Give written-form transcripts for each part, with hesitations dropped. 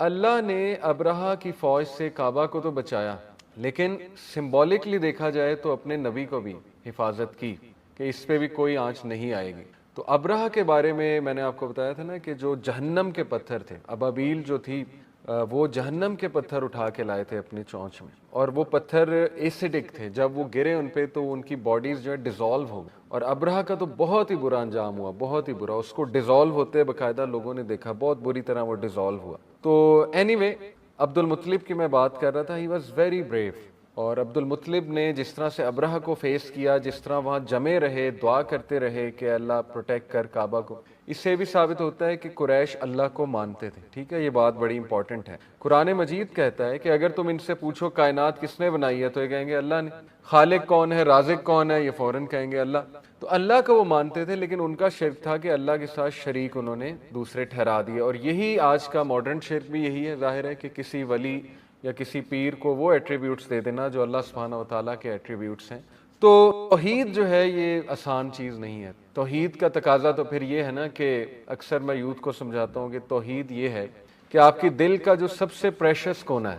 اللہ نے ابرہہ کی فوج سے کعبہ کو تو بچایا، لیکن سمبولکلی دیکھا جائے تو اپنے نبی کو بھی حفاظت کی کہ اس پہ بھی کوئی آنچ نہیں آئے گی۔ تو ابرہہ کے بارے میں نے آپ کو بتایا تھا نا کہ جو جہنم کے پتھر تھے، ابابیل جو تھی وہ جہنم کے پتھر اٹھا کے لائے تھے اپنی چونچ میں، اور وہ پتھر ایسیڈک تھے، جب وہ گرے ان پہ تو ان کی باڈیز جو ہے ڈیزالو ہو گئی، اور ابرہہ کا تو بہت ہی برا انجام ہوا، بہت ہی برا، اس کو ڈیزالو ہوتے باقاعدہ لوگوں نے دیکھا، بہت بری طرح وہ ڈیزالو ہوا۔ تو اینی وے، عبد المطلب کی میں بات کر رہا تھا، ہی واز ویری بریو، اور عبد المطلب نے جس طرح سے ابرہہ کو فیس کیا، جس طرح وہاں جمے رہے، دعا کرتے رہے کہ اللہ پروٹیکٹ کر کعبہ کو، اس سے بھی ثابت ہوتا ہے کہ قریش اللہ کو مانتے تھے۔ ٹھیک ہے، یہ بات بڑی امپورٹنٹ ہے۔ قرآن مجید کہتا ہے کہ اگر تم ان سے پوچھو کائنات کس نے بنائی ہے تو یہ کہیں گے اللہ نے، خالق کون ہے، رازق کون ہے، یہ فوراً کہیں گے اللہ۔ تو اللہ کو وہ مانتے تھے، لیکن ان کا شرک تھا کہ اللہ کے ساتھ شریک انہوں نے دوسرے ٹھہرا دیے، اور یہی آج کا ماڈرن شرک بھی یہی ہے، ظاہر ہے کہ کسی ولی یا کسی پیر کو وہ ایٹریبیوٹس دے دینا جو اللہ سبحانہ و تعالیٰ کے ایٹریبیوٹس ہیں۔ تو توحید جو ہے یہ آسان چیز نہیں ہے۔ توحید کا تقاضا تو پھر یہ ہے نا کہ اکثر میں یوتھ کو سمجھاتا ہوں کہ توحید یہ ہے کہ آپ کی دل کا جو سب سے پریشس کونا ہے،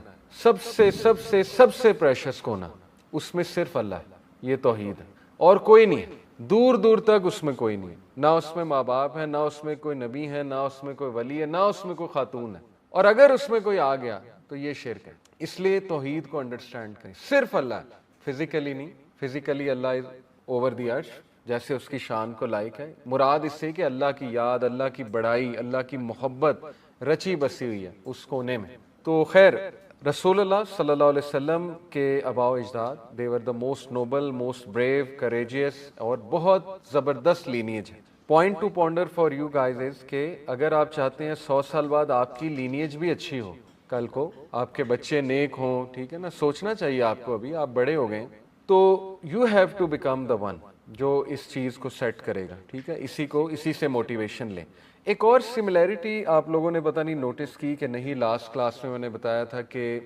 سب سے پریشس کونا، اس میں صرف اللہ ہے، یہ توحید ہے، اور کوئی نہیں ہے، دور دور تک اس میں کوئی نہیں ہے، نہ اس میں ماں باپ ہے، نہ اس میں کوئی نبی ہے، نہ اس میں کوئی ولی ہے، نہ اس میں کوئی خاتون ہے، اور اگر اس میں کوئی آ گیا تو یہ شرک ہے۔ اس لیے توحید کو انڈرسٹینڈ کریں، صرف اللہ ہے، فزیکلی نہیں، physically Allah is over the عرش، جیسے اس کی شان کو لائق ہے، مراد اس سے کہ اللہ کی یاد، اللہ کی بڑائی، اللہ کی محبت رچی بسی ہوئی ہے اس کونے میں۔ تو خیر، رسول اللہ صلی اللہ علیہ وسلم کے آباء و اجداد، they were the most noble, most brave, courageous، اور بہت زبردست لینیج ہے۔ Point to ponder for you guys is کہ اگر آپ چاہتے ہیں 100 سال بعد آپ کی لینیج بھی اچھی ہو، کل کو آپ کے بچے نیک ہوں، ٹھیک ہے نا، سوچنا چاہیے آپ کو، ابھی آپ بڑے ہو گئے، تو you have to become the one جو اس چیز کو سیٹ کرے گا، ٹھیک ہے، اسی سے موٹیویشن لیں۔ ایک اور سملیرٹی آپ لوگوں نے پتہ نہیں نوٹس کی کہ نہیں، لاسٹ کلاس میں نے بتایا تھا کہ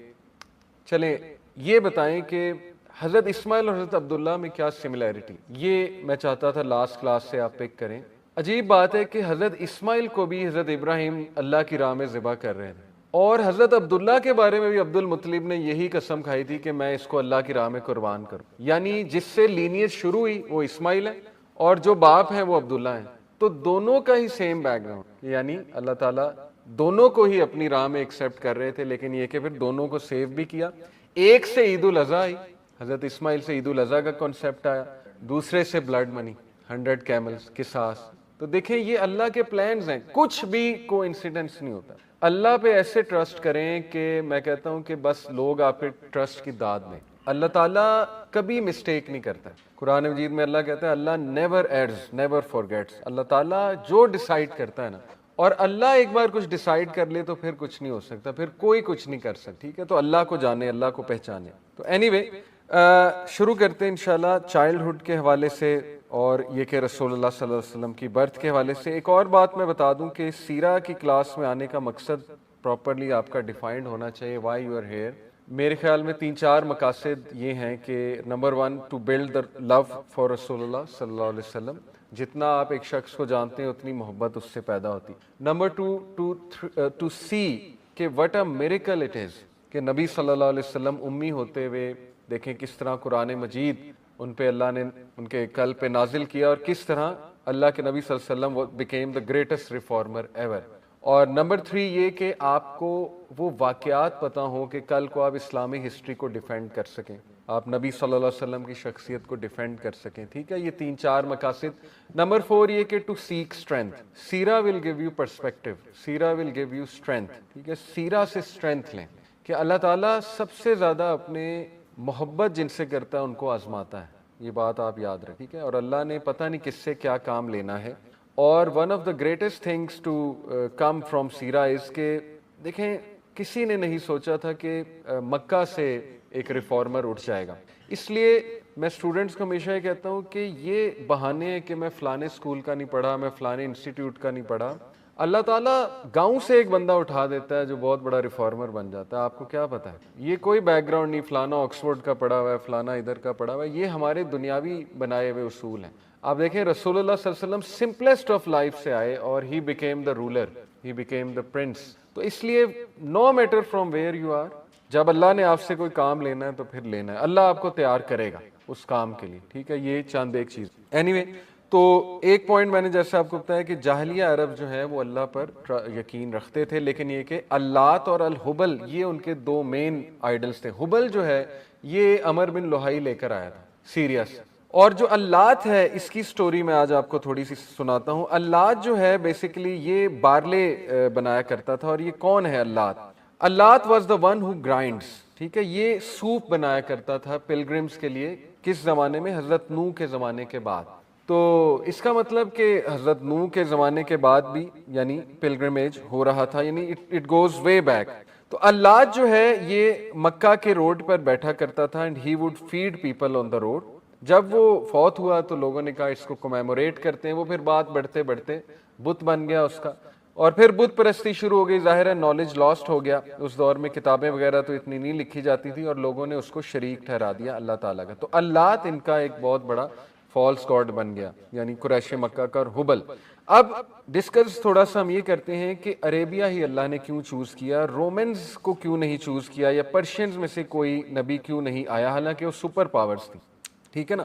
چلیں یہ بتائیں کہ حضرت اسماعیل اور حضرت عبداللہ میں کیا سملیرٹی، یہ میں چاہتا تھا لاسٹ کلاس سے آپ پک کریں۔ عجیب بات ہے کہ حضرت اسماعیل کو بھی حضرت ابراہیم اللہ کی راہ میں ذبح کر رہے تھے، اور حضرت عبداللہ کے بارے میں بھی عبد المطلب نے یہی قسم کھائی تھی کہ میں اس کو اللہ کی راہ میں قربان کروں، یعنی جس سے لینیج شروع ہوئی وہ اسماعیل ہے، اور جو باپ ہیں وہ عبداللہ ہیں، تو دونوں کا ہی سیم بیک گراؤنڈ، یعنی اللہ تعالیٰ دونوں کو ہی اپنی راہ میں ایکسیپٹ کر رہے تھے، لیکن یہ کہ پھر دونوں کو سیو بھی کیا۔ ایک سے عید الاضحیٰ آئی، حضرت اسماعیل سے عید الاضحیٰ کا کانسیپٹ آیا، دوسرے سے بلڈ منی، 100 کیملز، قصاص۔ تو دیکھیں یہ اللہ کے پلانز ہیں، کچھ بھی کو انسیڈنس نہیں ہوتا۔ اللہ پہ ایسے ٹرسٹ کریں کہ میں کہتا ہوں کہ بس لوگ آپ پہ ٹرسٹ کی داد دیں۔ اللہ تعالیٰ کبھی مسٹیک نہیں کرتا۔ قرآن مجید میں اللہ کہتا ہے اللہ نیور ایڈز، نیور فارگیٹس۔ اللہ تعالیٰ جو ڈیسائیڈ کرتا ہے نا، اور اللہ ایک بار کچھ ڈیسائیڈ کر لے تو پھر کچھ نہیں ہو سکتا، پھر کوئی کچھ نہیں کر سکتا، ٹھیک ہے۔ تو اللہ کو جانے، اللہ کو پہچانے۔ تو اینی وے، شروع کرتے ہیں انشاءاللہ چائلڈہڈ کے حوالے سے، اور یہ کہ رسول اللہ صلی اللہ علیہ وسلم کی برتھ کے حوالے سے۔ ایک اور بات میں بتا دوں کہ سیرہ کی کلاس میں آنے کا مقصد پراپرلی آپ کا ڈیفائنڈ ہونا چاہیے، وائی یو آر ہیئر۔ میرے خیال میں 3-4 مقاصد یہ ہیں کہ number 1 to build the love for رسول اللہ صلی اللہ علیہ وسلم، جتنا آپ ایک شخص کو جانتے ہیں اتنی محبت اس سے پیدا ہوتی۔ نمبر 2 ٹو سی کہ what a miracle it is کہ نبی صلی اللہ علیہ وسلم امی ہوتے ہوئے دیکھیں کس طرح قرآن مجید ان پہ اللہ نے ان کے قلب پہ نازل کیا، اور کس طرح اللہ کے نبی صلی اللہ علیہ وسلم became the greatest reformer ever. اور نمبر 3 یہ کہ آپ کو وہ واقعات پتہ ہوں کہ کل کو آپ اسلامی ہسٹری کو ڈیفینڈ کر سکیں، آپ نبی صلی اللہ علیہ وسلم کی شخصیت کو ڈیفینڈ کر سکیں، ٹھیک ہے۔ یہ 3-4 مقاصد۔ نمبر 4 یہ کہ ٹو سیک اسٹرینتھ، سیرہ ول گیو یو پرسپیکٹو، سیرہ ول گیو یو اسٹرینتھ، ٹھیک ہے۔ سیرہ سے اسٹرینتھ لیں کہ اللہ تعالیٰ سب سے زیادہ اپنے محبت جن سے کرتا ہے ان کو آزماتا ہے، یہ بات آپ یاد رکھیں، ٹھیک ہے۔ اور اللہ نے پتہ نہیں کس سے کیا کام لینا ہے۔ اور one of the greatest things to come from سیرہ از کہ دیکھیں کسی نے نہیں سوچا تھا کہ مکہ سے ایک ریفارمر اٹھ جائے گا۔ اس لیے میں اسٹوڈنٹس کو ہمیشہ یہ کہتا ہوں کہ یہ بہانے ہیں کہ میں فلانے اسکول کا نہیں پڑھا، میں فلانے انسٹیٹیوٹ کا نہیں پڑھا، اللہ تعالیٰ گاؤں سے ایک بندہ اٹھا دیتا ہے جو بہت بڑا ریفارمر بن جاتا ہے۔ آپ کو کیا پتا ہے، یہ کوئی بیک گراؤنڈ نہیں، فلانا آکسفورڈ کا پڑھا ہوا ہے، فلانا ادھر کا پڑھا ہوا ہے، یہ ہمارے دنیاوی بنائے ہوئے اصول ہیں۔ آپ دیکھیں رسول اللہ صلی اللہ علیہ وسلم سمپلیسٹ آف لائف سے آئے اور he became the ruler, he became the prince. تو اس لیے no matter from where you are, جب اللہ نے آپ سے کوئی کام لینا ہے تو پھر لینا ہے, اللہ آپ کو تیار کرے گا اس کام کے لیے, ٹھیک ہے. یہ چند ایک چیز. اینی وے, تو ایک پوائنٹ میں نے جیسے آپ کو بتایا کہ جاہلیہ عرب جو ہے وہ اللہ پر یقین رکھتے تھے, لیکن یہ کہ اللات اور الحبل یہ ان کے دو مین آئیڈلز تھے. حبل جو ہے یہ عمر بن لوہائی لے کر آیا تھا سیریا سے, اور جو اللات ہے اس کی سٹوری میں آج آپ کو تھوڑی سی سناتا ہوں. اللات جو ہے بیسیکلی یہ بارلے بنایا کرتا تھا. اور یہ کون ہے اللات؟ اللات واز دا ون ہو گرائنڈس, ٹھیک ہے. یہ سوپ بنایا کرتا تھا پلگرمز کے لیے. کس زمانے میں؟ حضرت نوح کے زمانے کے بعد. تو اس کا مطلب کہ حضرت نوح کے زمانے کے بعد بھی یعنی پلگرمیج ہو رہا تھا, یعنی اٹ گوز وے بیک. تو اللات جو ہے یہ مکہ کے روڈ پر بیٹھا کرتا تھا, and he would feed people on the road. جب وہ فوت ہوا تو لوگوں نے کہا اس کو کمیموریٹ کرتے ہیں. وہ پھر بات بڑھتے بڑھتے بت بن گیا اس کا, اور پھر بت پرستی شروع ہو گئی. ظاہر ہے نالج لاسٹ ہو گیا. اس دور میں کتابیں وغیرہ تو اتنی نہیں لکھی جاتی تھی, اور لوگوں نے اس کو شریک ٹھہرا دیا اللہ تعالیٰ کا. تو اللات ان کا ایک بہت بڑا فالس گاڈ بن گیا, یعنی قریش مکہ کا. اور حبل. اب ڈسکس تھوڑا سا ہم یہ کرتے ہیں کہ عربیہ ہی اللہ نے کیوں چوز کیا, رومنز کو کیوں نہیں چوز کیا, یا پرشینز میں سے کوئی نبی کیوں نہیں آیا, حالانکہ وہ سپر پاورز تھی, ٹھیک ہے نا.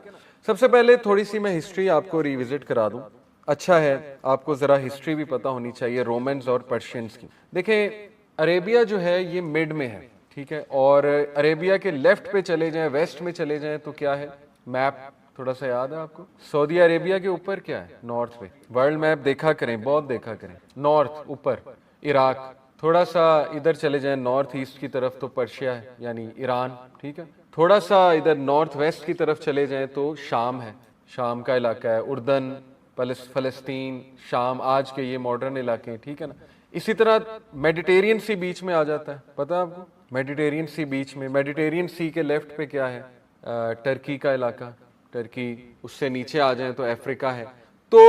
سب سے پہلے تھوڑی سی میں ہسٹری آپ کو ریوزٹ کرا دوں. اچھا ہے آپ کو ذرا ہسٹری بھی پتہ ہونی چاہیے رومنز اور پرشینز کی. دیکھیں عربیہ جو ہے یہ مڈ میں ہے, ٹھیک ہے. اور عربیہ کے لیفٹ پہ چلے جائیں, ویسٹ میں چلے جائیں تو کیا ہے, میپ تھوڑا سا یاد ہے آپ کو, سعودی عربیہ کے اوپر کیا ہے, نارتھ پہ. ورلڈ میپ دیکھا کریں, بہت دیکھا کریں. نارتھ اوپر عراق, تھوڑا سا ادھر چلے جائیں نارتھ ایسٹ کی طرف تو پرشیا ہے یعنی ایران, ٹھیک ہے. تھوڑا سا ادھر نارتھ ویسٹ کی طرف چلے جائیں تو شام ہے, شام کا علاقہ ہے. اردن, فلسطین, شام, آج کے یہ ماڈرن علاقے ہیں, ٹھیک ہے نا. اسی طرح میڈیٹیرین سی بیچ میں آ جاتا ہے, پتہ آپ کو, میڈیٹیرین سی بیچ میں. میڈیٹیرین سی کے لیفٹ پہ کیا ہے, ٹرکی کا علاقہ, ٹرکی. اس سے نیچے آ جائیں تو افریقہ ہے. تو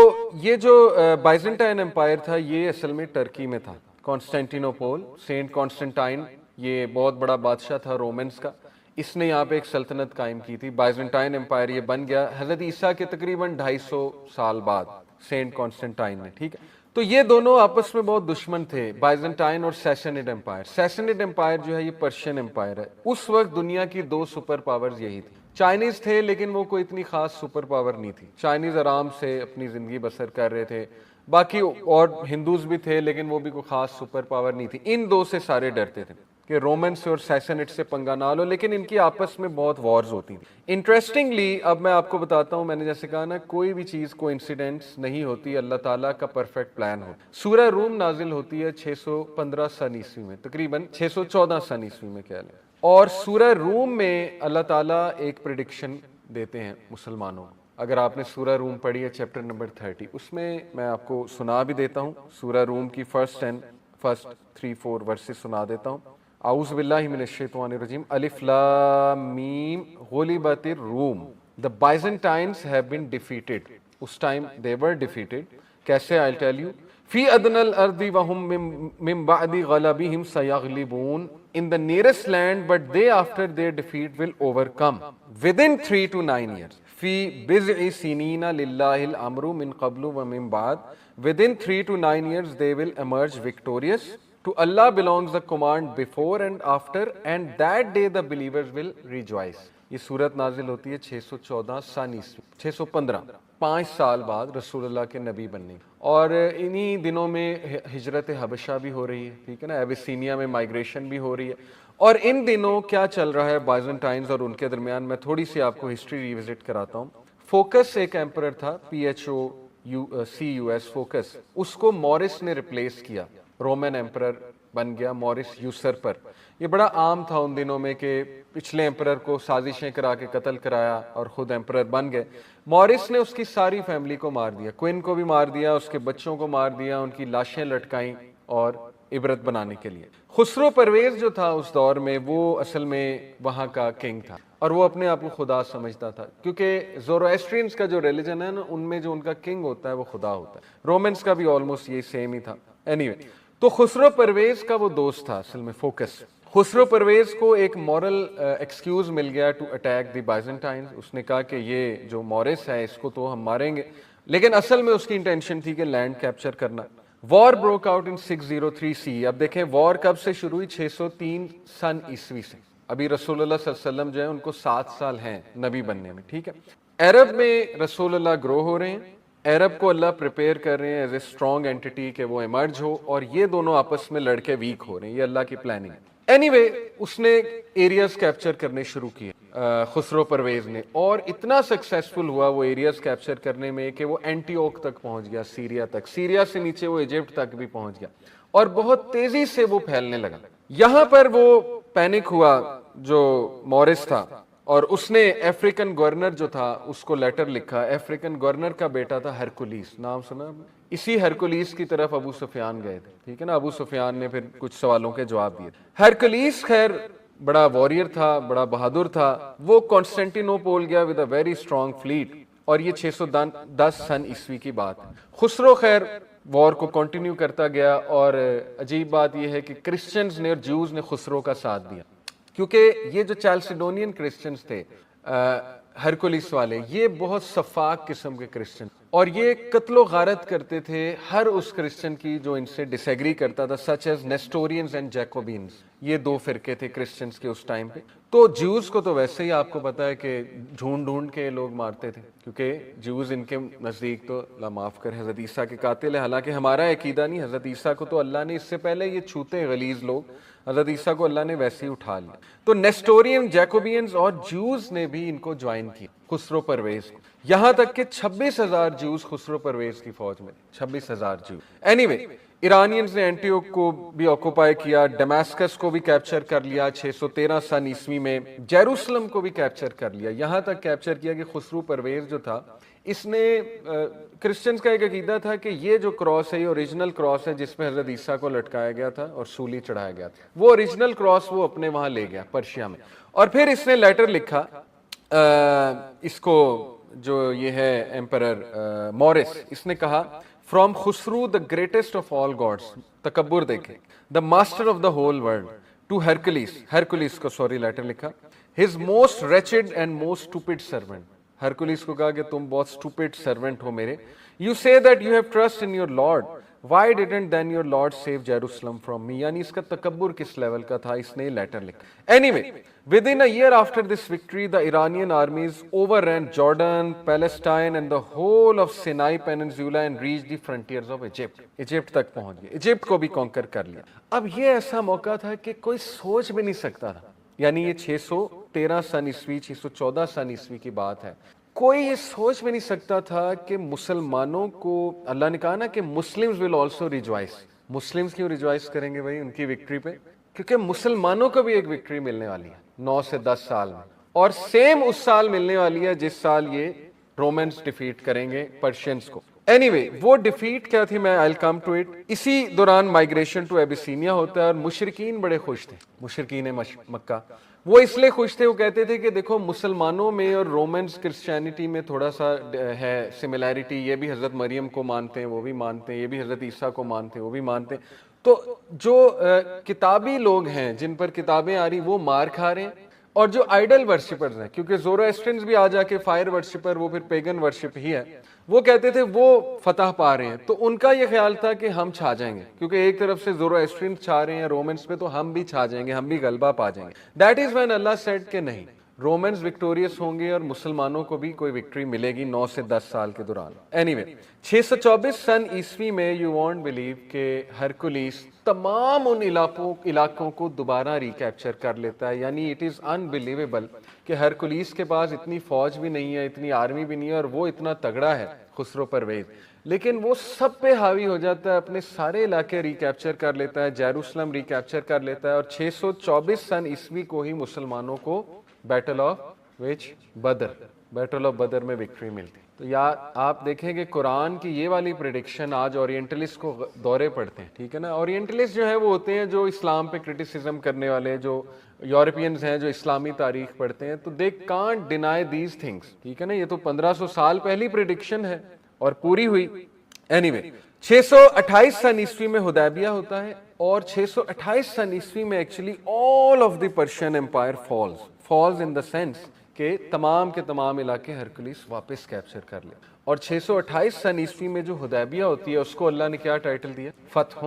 یہ جو بائزنٹائن امپائر تھا یہ اصل میں ٹرکی میں تھا. کانسٹینٹینوپول, سینٹ کانسٹنٹائن, یہ بہت بڑا بادشاہ تھا رومنز کا. اس نے یہاں پہ ایک سلطنت قائم کی تھی. بائزنٹائن امپائر یہ بن گیا حضرت عیسیٰ کے تقریباً 250 سال بعد, سینٹ کانسٹنٹائن نے, ٹھیک ہے. تو یہ دونوں آپس میں بہت دشمن تھے, بائزنٹائن اور سیسنڈ امپائر. سیسنڈ امپائر جو ہے یہ پرشین امپائر ہے. اس وقت دنیا کی دو سپر پاورز یہی تھی. چائنیز تھے لیکن وہ کوئی اتنی خاص سپر پاور نہیں تھی. چائنیز آرام سے اپنی زندگی بسر کر رہے تھے. باقی اور ہندوز بھی تھے لیکن وہ بھی کوئی خاص سپر پاور نہیں تھی. ان دو سے سارے ڈرتے تھے کہ رومن سے اور سیسنٹ سے پنگا نہ لو, لیکن ان کی آپس میں بہت وارز ہوتی تھی. انٹرسٹنگلی اب میں آپ کو بتاتا ہوں, میں نے جیسے کہا نا کوئی بھی چیز کو انسیڈنٹس نہیں ہوتی, اللہ تعالیٰ کا پرفیکٹ پلان ہوتا. سورہ روم نازل ہوتی ہے 615 سن عیسوی میں, تقریباً 614 سن عیسوی میں کہہ لیں. اور سورہ روم میں اللہ تعالیٰ ایک پریڈکشن دیتے ہیں مسلمانوں کو. اگر آپ نے سورہ روم پڑھی ہے چیپٹر نمبر 30, اس میں آپ کو سنا بھی دیتا ہوں. سورہ روم کی فرسٹ 3-4 ورسز سنا دیتا ہوں. اعوذ باللہ من الشیطان الرجیم. الف لام میم غلبت الروم, the Byzantines have been defeated. اس ٹائم they were defeated. کیسے؟ I'll tell you. فی ادنی الارض وهم من بعد غلبهم سیغلبون, in the nearest land but they after their defeat will overcome within 3 to 9 years. فی بضع سنین للہ الامر من قبل ومن بعد, within 3 to 9 years they will emerge victorious. To Allah belongs the command before and after, and that day the believers will rejoice. یہ صورت نازل ہوتی ہے 614 سن عیسوی, 615, 5 سال بعد رسول اللہ کے نبی بننے. اور انہی دنوں میں ہجرت حبشہ بھی ہو رہی ہے, ٹھیک ہے نا, ایبیسینیا میں مائگریشن بھی ہو رہی ہے. اور ان دنوں کیا چل رہا ہے بائزنٹائنز اور ان کے درمیان, میں تھوڑی سی آپ کو ہسٹری ریوزٹ کراتا ہوں. فوکس ایک ایمپرر تھا, PHOCUS, فوکس. اس کو مورس نے ریپلیس کیا, رومن ایمپرر بن گیا مورس یوسرپر. یہ بڑا عام تھا ان دنوں میں کہ پچھلے ایمپرر کو سازشیں کرا کے قتل کرایا اور خود ایمپرر بن گئے. مورس نے اس کی ساری فیملی کو مار دیا, کوئن کو بھی مار دیا, اس کے بچوں کو مار دیا, ان کی لاشیں لٹکائیں اور عبرت بنانے کے لیے. خسرو پرویز جو تھا اس دور میں وہ اصل میں وہاں کا کنگ تھا, اور وہ اپنے آپ کو خدا سمجھتا تھا, کیونکہ زورواسٹرینز کا جو ریلیجن ہے نا ان میں جو ان کا کنگ ہوتا ہے وہ خدا ہوتا ہے. رومنز کا بھی آلموسٹ یہ سیم ہی تھا. اینی تو خسرو پرویز کا وہ دوست تھا اصل میں فوکس. خسرو پرویز کو ایک مورل ایکسکیوز مل گیا ٹو اٹیک دی بائزنٹائنز. اس نے کہا کہ یہ جو مورس ہے اس کو تو ہم ماریں گے, لیکن اصل میں اس کی انٹینشن تھی کہ لینڈ کیپچر کرنا. وار بروک آؤٹ ان 603 سی. اب دیکھیں وار کب سے شروع ہوئی؟ 603 سن عیسوی سے. ابھی رسول اللہ صلی اللہ علیہ وسلم جو ہے ان کو 7 سال ہیں نبی بننے میں. ٹھیک ہے. عرب میں رسول اللہ گرو ہو رہے ہیں, عرب کو اللہ پریپیئر کر رہے ہیں ایز اے اسٹرانگ اینٹی کہ وہ ایمرج ہو, اور یہ دونوں آپس میں لڑکے ویک ہو رہے ہیں. یہ اللہ کی پلاننگ ہے. اینی وے اس نے ایریاز کیپچر کرنے شروع کیے خسرو پرویز نے, اور اتنا سکسیسفل ہوا وہ ایریاز کیپچر کرنے میں کہ وہ اینٹیوک تک پہنچ گیا, سیریا تک, سیریا سے نیچے وہ ایجپٹ تک بھی پہنچ گیا, اور بہت تیزی سے وہ پھیلنے لگا. یہاں پر وہ پینک ہوا جو مورس تھا, اور اس نے افریقن گورنر جو تھا اس کو لیٹر لکھا. افریقن گورنر کا بیٹا تھا ہرکولیس, نام سنا آپ نے؟ اسی ہرکولیس کی طرف ابو سفیان گئے تھے. ٹھیک ہے نا. ابو سفیان نے پھر کچھ سوالوں کے جواب دیے. ہرکولیس خیر بڑا واریر تھا, بڑا بہادر تھا. وہ کانسٹینٹینوپول گیا with a very strong flat, اور یہ 610 سن عیسوی کی بات ہے. خسرو خیر وار کو کنٹینیو کرتا گیا, اور عجیب بات یہ ہے کہ کرسچنز نے اور جوز نے خسرو کا ساتھ دیا, کیونکہ یہ جو چیلسیڈونین کرسچنز تھے ہرکولیس والے, یہ بہت صفاک قسم کے کرسچن, اور یہ قتل و غارت کرتے تھے ہر اس کرسچن کی جو ان سے ڈس ایگری کرتا تھا, سچ ایز نیسٹورینز اینڈ جیکوبینز. یہ دو فرقے تھے کرسچنز کے اس ٹائم پہ. تو جیوز کو تو ویسے ہی آپ کو پتا ہے کہ ڈھونڈ ڈھونڈ کے لوگ مارتے تھے, کیونکہ جیوز ان کے نزدیک تو اللہ معاف کر حضرت عیسیٰ کے قاتل ہے. حالانکہ ہمارا عقیدہ نہیں, حضرت عیسیٰ کو تو اللہ نے اس سے پہلے یہ چھوتے غلیظ لوگ, حضرت عیسیٰ کو اللہ نے ویسے ہی اٹھا لیا. تو نیسٹورین, جیکوبینز اور جیوز نے بھی ان کو جوائن کیا خسرو پرویز کو, یہاں تک کہ 26,000 جیوز خسرو پرویز کی فوج میں, 26,000 جیوز. اینی وے ایرانینز نے اینٹیوک کو بھی آکوپائی کیا, ڈیماسکس کو بھی کیپچر کر لیا 613 سن عیسوی میں, جیروسلم کو بھی کیپچر کر لیا. یہاں تک کیپچر کیا کہ خسرو پرویز جو تھا اس نے, کرسچنز کا ایک عقیدہ تھا کہ یہ جو کراس ہے یہ اوریجنل کراس ہے جس پہ حضرت عیسیٰ کو لٹکایا گیا تھا اور سولی چڑھایا گیا تھا. وہ اوریجنل کراس وہ اپنے وہاں لے گیا پرشیا میں, اور پھر اس نے لیٹر لکھا اس کو جو یہ ہے ایمپرر مورس, اس نے کہا from Khusrau the greatest of all gods, تکبر دیکھیں, the master of the whole world, to Heraclius, Heraclius کو سوری لیٹر لکھا, his most wretched and most stupid servant. Heraclius کو کہا کہ تم بہت اسٹوپڈ سرونٹ ہو میرے. You say that you have trust in your Lord, why didn't then your Lord save Jerusalem from me. یعنی اس کا تکبر کس لیول کا تھا, اس نے لیٹر لکھا. Any way within a year after this victory the Iranian armies overran Jordan, Palestine and the whole of Sinai Peninsula and reached the frontiers of Egypt. Egypt تک پہنچ گئے, ایجپٹ کو بھی کانکر کر لیا. اب یہ ایسا موقع تھا کہ کوئی سوچ بھی نہیں سکتا تھا, یعنی یہ 613 سن عیسوی 614 سن عیسوی کی بات ہے. کوئی یہ سوچ بھی نہیں سکتا تھا کہ مسلمانوں کو, اللہ نے کہا نا کہ Muslims will also rejoice. Muslims کیوں ریجوائس کریں گے بھائی ان کی وکٹری پہ؟ کیونکہ مسلمانوں کو بھی ایک وکٹری ملنے والی ہے 9 سے 10 سال میں, اور سیم اس سال ملنے والی ہے جس سال یہ رومنز ڈیفیٹ کریں گے پرشینز کو. اینی وے وہ ڈیفیٹ کیا تھی, میں I'll come to it. اسی دوران مائگریشن ٹو ایبیسینیا ہوتا ہے, اور مشرکین بڑے خوش تھے, مشرکین مکہ. وہ اس لیے خوش تھے, وہ کہتے تھے کہ دیکھو مسلمانوں میں اور رومنز کرسچینٹی میں تھوڑا سا ہے سملیرٹی, یہ بھی حضرت مریم کو مانتے ہیں وہ بھی مانتے ہیں, یہ بھی حضرت عیسیٰ کو مانتے ہیں وہ بھی مانتے ہیں. تو جو کتابی لوگ ہیں جن پر کتابیں آ رہی وہ مار کھا رہے ہیں, اور جو آئیڈل ورشپرز ہیں, کیونکہ زورواسٹرنز بھی آ جا کے فائر ورشپر, وہ پھر پیگن ورشپ ہی ہے, وہ کہتے تھے وہ فتح پا رہے ہیں. تو ان کا یہ خیال تھا کہ ہم چھا جائیں گے, کیونکہ ایک طرف سے زورواسٹرنز چھا رہے ہیں رومنز پہ, تو ہم بھی چھا جائیں گے, ہم بھی غلبہ پا جائیں گے. دیٹ از وین اللہ سیڈ کہ نہیں, رومنز وکٹوریس ہوں گے اور مسلمانوں کو بھی کوئی وکٹری ملے گی 9 سے 10 سال کے دوران. اینی وے 624 سن عیسوی میں یو وانٹ بلیو کہ ہرکولیس تمام ان علاقوں کو دوبارہ ریکیپچر کر لیتا ہے. یعنی اٹ از انبلیویبل کہ ہرکولیس کے پاس اتنی فوج بھی نہیں ہے, اتنی آرمی بھی نہیں ہے, اور وہ اتنا تگڑا ہے خسرو پرویز, لیکن وہ سب پہ حاوی ہو جاتا ہے, اپنے سارے علاقے ریکیپچر کر لیتا ہے, جیروسلم ریکیپچر کر لیتا ہے, اور 624 سن عیسوی کو ہی مسلمانوں کو بیٹل آف بدر میں وکٹری ملتی. تو یا آپ دیکھیں کہ قرآن کی یہ والی پریڈکشن آج اورینٹلسٹ کو دورے پڑتے ہیں, ٹھیک ہے نا. اورینٹلسٹ جو ہے وہ ہوتے ہیں جو اسلام پہ کرٹیسزم کرنے والے, جو یورپینز ہیں جو اسلامی تاریخ پڑھتے ہیں, تو they can't deny these things, ٹھیک ہے نا. یہ تو 1500 سال پہلی پریڈکشن ہے اور پوری ہوئی. اینی وے 628 سن عیسوی میں حدیبیہ ہوتا ہے, اور 628 سن عیسوی میں actually all of the Persian empire falls in the sense کہ تمام کے تمام علاقے ہرکلیس واپس کیپچر کر لے. اور 628 سن عیسوی میں جو حدیبیہ ہوتی ہے اس کو اللہ نے کیا ٹائٹل دیا؟ فتح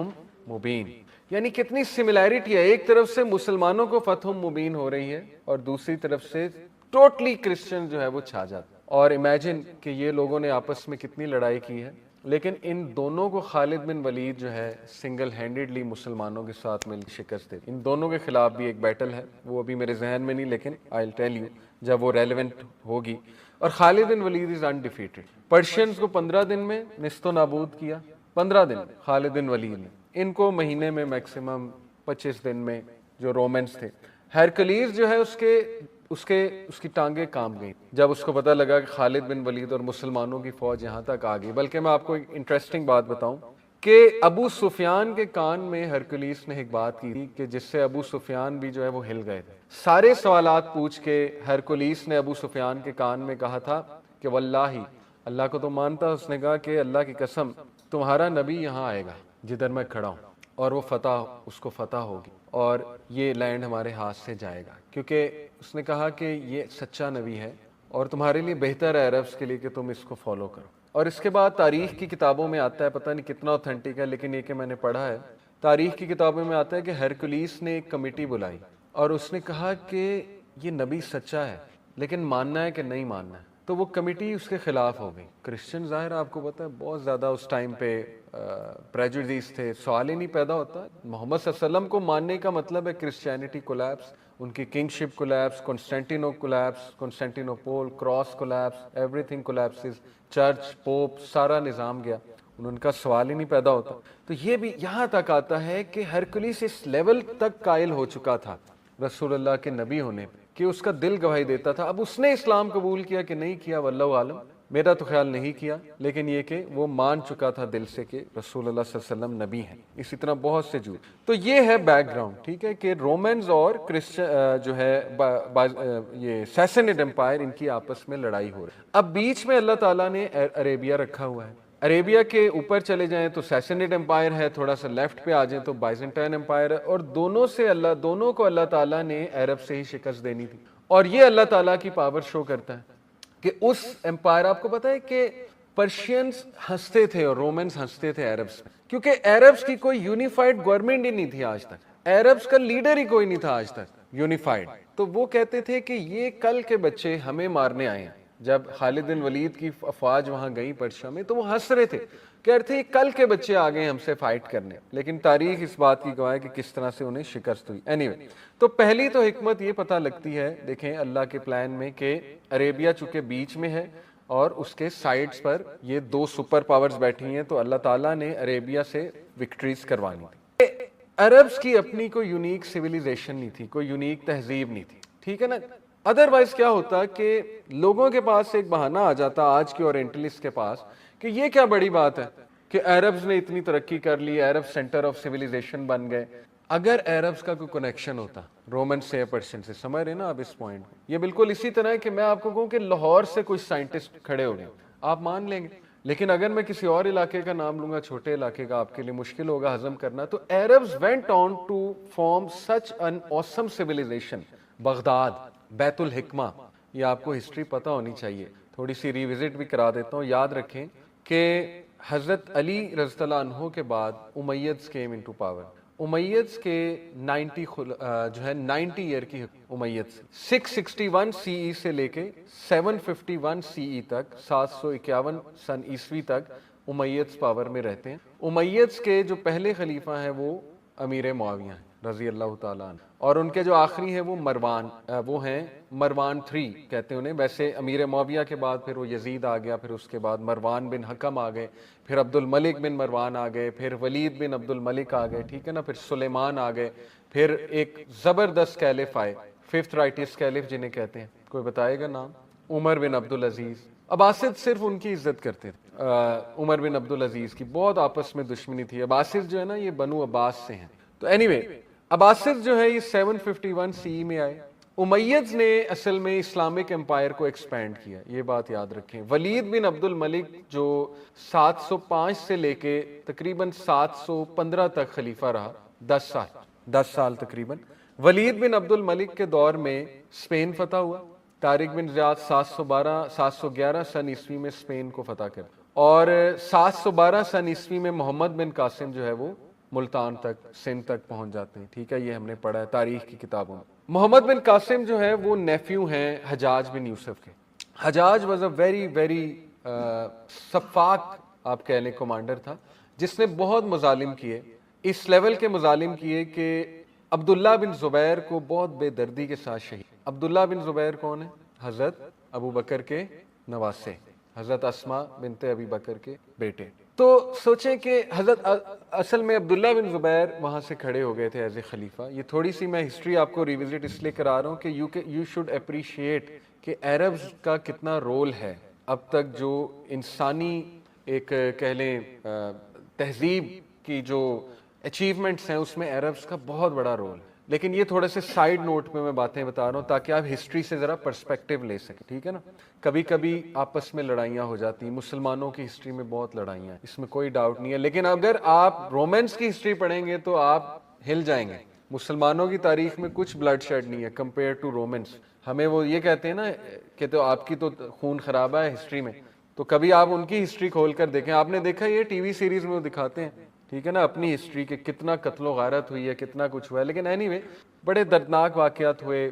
مبین. یعنی کتنی سملیرٹی ہے، ایک طرف سے مسلمانوں کو فتح مبین ہو رہی ہے اور دوسری طرف سے ٹوٹلی کرسچن جو ہے وہ چھا جاتا. اور امیجن کہ یہ لوگوں نے آپس میں کتنی لڑائی کی ہے، لیکن ان دونوں کو خالد بن ولید جو ہے سنگل ہینڈڈلی مسلمانوں کے ساتھ مل شکست دے. ان دونوں کے خلاف بھی ایک بیٹل ہے، وہ ابھی میرے ذہن میں نہیں، لیکن آئی ول ٹیل یو جب وہ ریلیونٹ ہوگی. اور خالد بن ولید از انڈیفیٹڈ. پرشینز کو 15 دن میں نیست و نابود کیا، 15 دن خالد بن ولید نے. ان کو مہینے میں میکسیمم 25 دن میں جو رومنز تھے. ہرکلیز جو ہے اس کی ٹانگیں کام گئی جب اس کو پتہ لگا کہ خالد بن ولید اور مسلمانوں کی فوج یہاں تک آ گئی. بلکہ میں آپ کو ایک انٹرسٹنگ بات بتاؤں کہ ابو سفیان کے کان میں ہرکلیس نے ایک بات کی تھی کہ جس سے ابو سفیان بھی جو ہے وہ ہل گئے تھے. سارے سوالات پوچھ کے ہرکلیس نے ابو سفیان کے کان میں کہا تھا کہ واللہ، اللہ کو تو مانتا، اس نے کہا کہ اللہ کی قسم تمہارا نبی یہاں آئے گا جدھر میں کھڑا ہوں، اور وہ اس کو فتح ہوگی اور یہ لینڈ ہمارے ہاتھ سے جائے گا، کیونکہ اس نے کہا کہ یہ سچا نبی ہے اور تمہارے لیے بہتر ہے عربز کے لیے کہ تم اس کو فالو کرو. اور اس کے بعد تاریخ کی کتابوں میں آتا ہے، پتہ نہیں کتنا اوتھینٹک ہے لیکن یہ کہ میں نے پڑھا ہے، تاریخ کی کتابوں میں آتا ہے کہ ہرکلیس نے ایک کمیٹی بلائی اور اس نے کہا کہ یہ نبی سچا ہے لیکن ماننا ہے کہ نہیں ماننا ہے. تو وہ کمیٹی اس کے خلاف ہو گئی. کرسچن ظاہر آپ کو پتہ ہے بہت زیادہ اس ٹائم پہ پریجوڈیس تھے، سوال ہی نہیں پیدا ہوتا. محمد صلی اللہ علیہ وسلم کو ماننے کا مطلب ہے کرسچینٹی کولیپس، ان کی kingship collapse, Constantinople cross collapse, everything collapses, church pope سارا نظام گیا. ان کا سوال ہی نہیں پیدا ہوتا. تو یہ بھی یہاں تک آتا ہے کہ ہرکلیس اس لیول تک قائل ہو چکا تھا رسول اللہ کے نبی ہونے پہ کہ اس کا دل گواہی دیتا تھا. اب اس نے اسلام قبول کیا کہ نہیں کیا واللہ عالم، میرا تو خیال نہیں کیا، لیکن یہ کہ وہ مان چکا تھا دل سے کہ رسول اللہ صلی اللہ علیہ وسلم نبی ہیں. اسی طرح بہت سے جھوٹ. تو یہ ہے بیک گراؤنڈ، ٹھیک ہے، کہ رومنز اور جو ہے یہ سیسنیڈ امپائر، ان کی آپس میں لڑائی ہو رہی ہے. اب بیچ میں اللہ تعالیٰ نے عربیہ رکھا ہوا ہے. عربیہ کے اوپر چلے جائیں تو سیسنیڈ امپائر ہے، تھوڑا سا لیفٹ پہ آ جائیں تو بائزنٹائن امپائر ہے. اور دونوں کو اللہ تعالیٰ نے عرب سے ہی شکست دینی تھی. اور یہ اللہ تعالیٰ کی پاور شو کرتا ہے کہ اس امپائر، آپ کو پتا ہے کہ پرشینز ہنستے تھے اور رومنز ہنستے تھے عربز میں، کیونکہ عربز کی کوئی یونیفائڈ گورنمنٹ ہی نہیں تھی آج تک، عربز کا لیڈر ہی کوئی نہیں تھا آج تک یونیفائڈ. تو وہ کہتے تھے کہ یہ کل کے بچے ہمیں مارنے آئے ہیں. جب خالد بن ولید کی افواج وہاں گئی پرشیا میں تو وہ ہنس رہے تھے، کہہ رہے تھے کل کے بچے آ گئے ہم سے فائٹ کرنے. لیکن تاریخ اس بات کی گواہ ہے کہ کس طرح سے انہیں شکست ہوئی. اینیوے، تو پہلی تو حکمت یہ پتہ لگتی ہے دیکھیں اللہ کے پلان میں کہ عربیہ چونکہ بیچ میں ہے اور اس کے سائڈز پر یہ دو سپر پاورز بیٹھی ہیں، تو اللہ تعالیٰ نے عربیہ سے وکٹریز کروانی تھی. عربز کی اپنی کوئی یونیک سیویلائزیشن نہیں تھی، کوئی یونیک تہذیب نہیں تھی، ٹھیک ہے نا. ادروائز کیا ہوتا کہ لوگوں کے پاس ایک بہانہ آ جاتا آج کے اورینٹلسٹ کے پاس کہ یہ کیا بڑی بات ہے کہ عربز نے اتنی ترقی کر لی، عرب سینٹر آف سیویلائزیشن بن گئے. اگر عربز کا کوئی کنیکشن ہوتا رومن سے، پرشین سے، سمجھ رہے نا آپ اس پوائنٹ. یہ بالکل اسی طرح ہے کہ میں آپ کو کہوں کہ لاہور سے کوئی سائنٹسٹ کھڑے ہو گئے، آپ مان لیں گے. لیکن اگر میں کسی اور علاقے کا نام لوں گا، چھوٹے علاقے کا، آپ کے لیے مشکل ہوگا ہضم کرنا. تو Arabs went on to form such an awesome civilization. Baghdad, بیت الحکمہ، یہ آپ کو ہسٹری پتہ ہونی چاہیے، تھوڑی سی ریوزٹ بھی کرا دیتا ہوں. یاد رکھیں کہ حضرت علی رضی اللہ عنہ کے بعد امیدز came into power. امیدز کے 90 ایئر کی امیدز 661 سی ای سے لے کے 751 سی ای تک، 751 سن عیسوی تک امیدز پاور میں رہتے ہیں. امیدز کے جو پہلے خلیفہ ہیں وہ امیر معاویہ ہیں رضی اللہ تعالیٰ عنہ، اور ان کے جو آخری ہیں وہ مروان، وہ ہیں مروان 3 کہتے ہیں انہیں. ویسے امیر معاویہ کے بعد پھر وہ یزید آ گیا، پھر اس کے بعد مروان بن حکم آ گئے، پھر عبد الملک بن مروان آ گئے، پھر ولید بن عبد الملک آ گئے، ٹھیک ہے نا، پھر سلیمان آ گئے، پھر ایک زبردست کیلف آئے، 5th رائٹس کیلف جنہیں کہتے ہیں، کوئی بتائے گا نام؟ عمر بن عبد العزیز. عباسد صرف ان کی عزت کرتے تھے، عمر بن عبد العزیز کی بہت آپس میں دشمنی تھی. عباسد جو ہے نا یہ بنو عباس سے ہیں. تو اینیوے عباسد جو ہے یہ 751 سی میں آئے. امیدز نے اصل میں اسلامک امپائر کو ایکسپینڈ کیا، یہ بات یاد رکھیں. ولید بن عبد الملک جو 705 سے لے کے تقریباً 715 تک خلیفہ رہا، 10 سال تقریباً. ولید بن عبد الملک کے دور میں اسپین فتح ہوا، طارق بن زیاد 711 سن عیسوی میں اسپین کو فتح کر، اور 712 سن عیسوی میں محمد بن قاسم جو ہے وہ ملتان تک، سندھ تک پہنچ جاتے ہیں. ٹھیک ہے، یہ ہم نے پڑھا ہے تاریخ کی کتابوں میں. محمد بن قاسم جو ہے وہ نیفیو ہیں حجاج بن یوسف کے. حجاج واز اے ویری ویری سفاک آپ کہہ لیں کمانڈر تھا، جس نے بہت مظالم کیے، اس لیول کے مظالم کیے کہ عبداللہ بن زبیر کو بہت بے دردی کے ساتھ شہید. عبداللہ بن زبیر کون ہے؟ حضرت ابو بکر کے نواسے، حضرت اسماء بنت ابی بکر کے بیٹے. تو سوچیں کہ حضرت اصل میں عبداللہ بن زبیر وہاں سے کھڑے ہو گئے تھے ایز اے خلیفہ. یہ تھوڑی سی میں ہسٹری آپ کو ریوزٹ اس لیے کرا رہا ہوں کہ یو شوڈ اپریشیٹ کہ عربز کا کتنا رول ہے اب تک، جو انسانی ایک کہہ لیں تہذیب کی جو اچیومنٹس ہیں اس میں عربز کا بہت بڑا رول ہے. لیکن یہ تھوڑے سے سائیڈ نوٹ پہ میں باتیں بتا رہا ہوں تاکہ آپ ہسٹری سے ذرا پرسپیکٹیو لے سکیں. ٹھیک ہے نا، کبھی کبھی آپس میں لڑائیاں ہو جاتی ہیں، مسلمانوں کی ہسٹری میں بہت لڑائیاں ہیں، اس میں کوئی ڈاؤٹ نہیں ہے. لیکن اگر آپ رومنس کی ہسٹری پڑھیں گے تو آپ ہل جائیں گے. مسلمانوں کی تاریخ میں کچھ بلڈ شیڈ نہیں ہے کمپیئر ٹو رومنس. ہمیں وہ یہ کہتے ہیں نا کہ تو آپ کی تو خون خرابہ ہے ہسٹری میں، تو کبھی آپ ان کی ہسٹری کھول کر دیکھیں. آپ نے دیکھا یہ ٹی وی سیریز میں وہ دکھاتے ہیں، ٹھیک ہے نا، اپنی ہسٹری کے کتنا قتل و غارت ہوئی ہے، کتنا کچھ ہوا ہے. لیکن اینی وے بڑے دردناک واقعات ہوئے.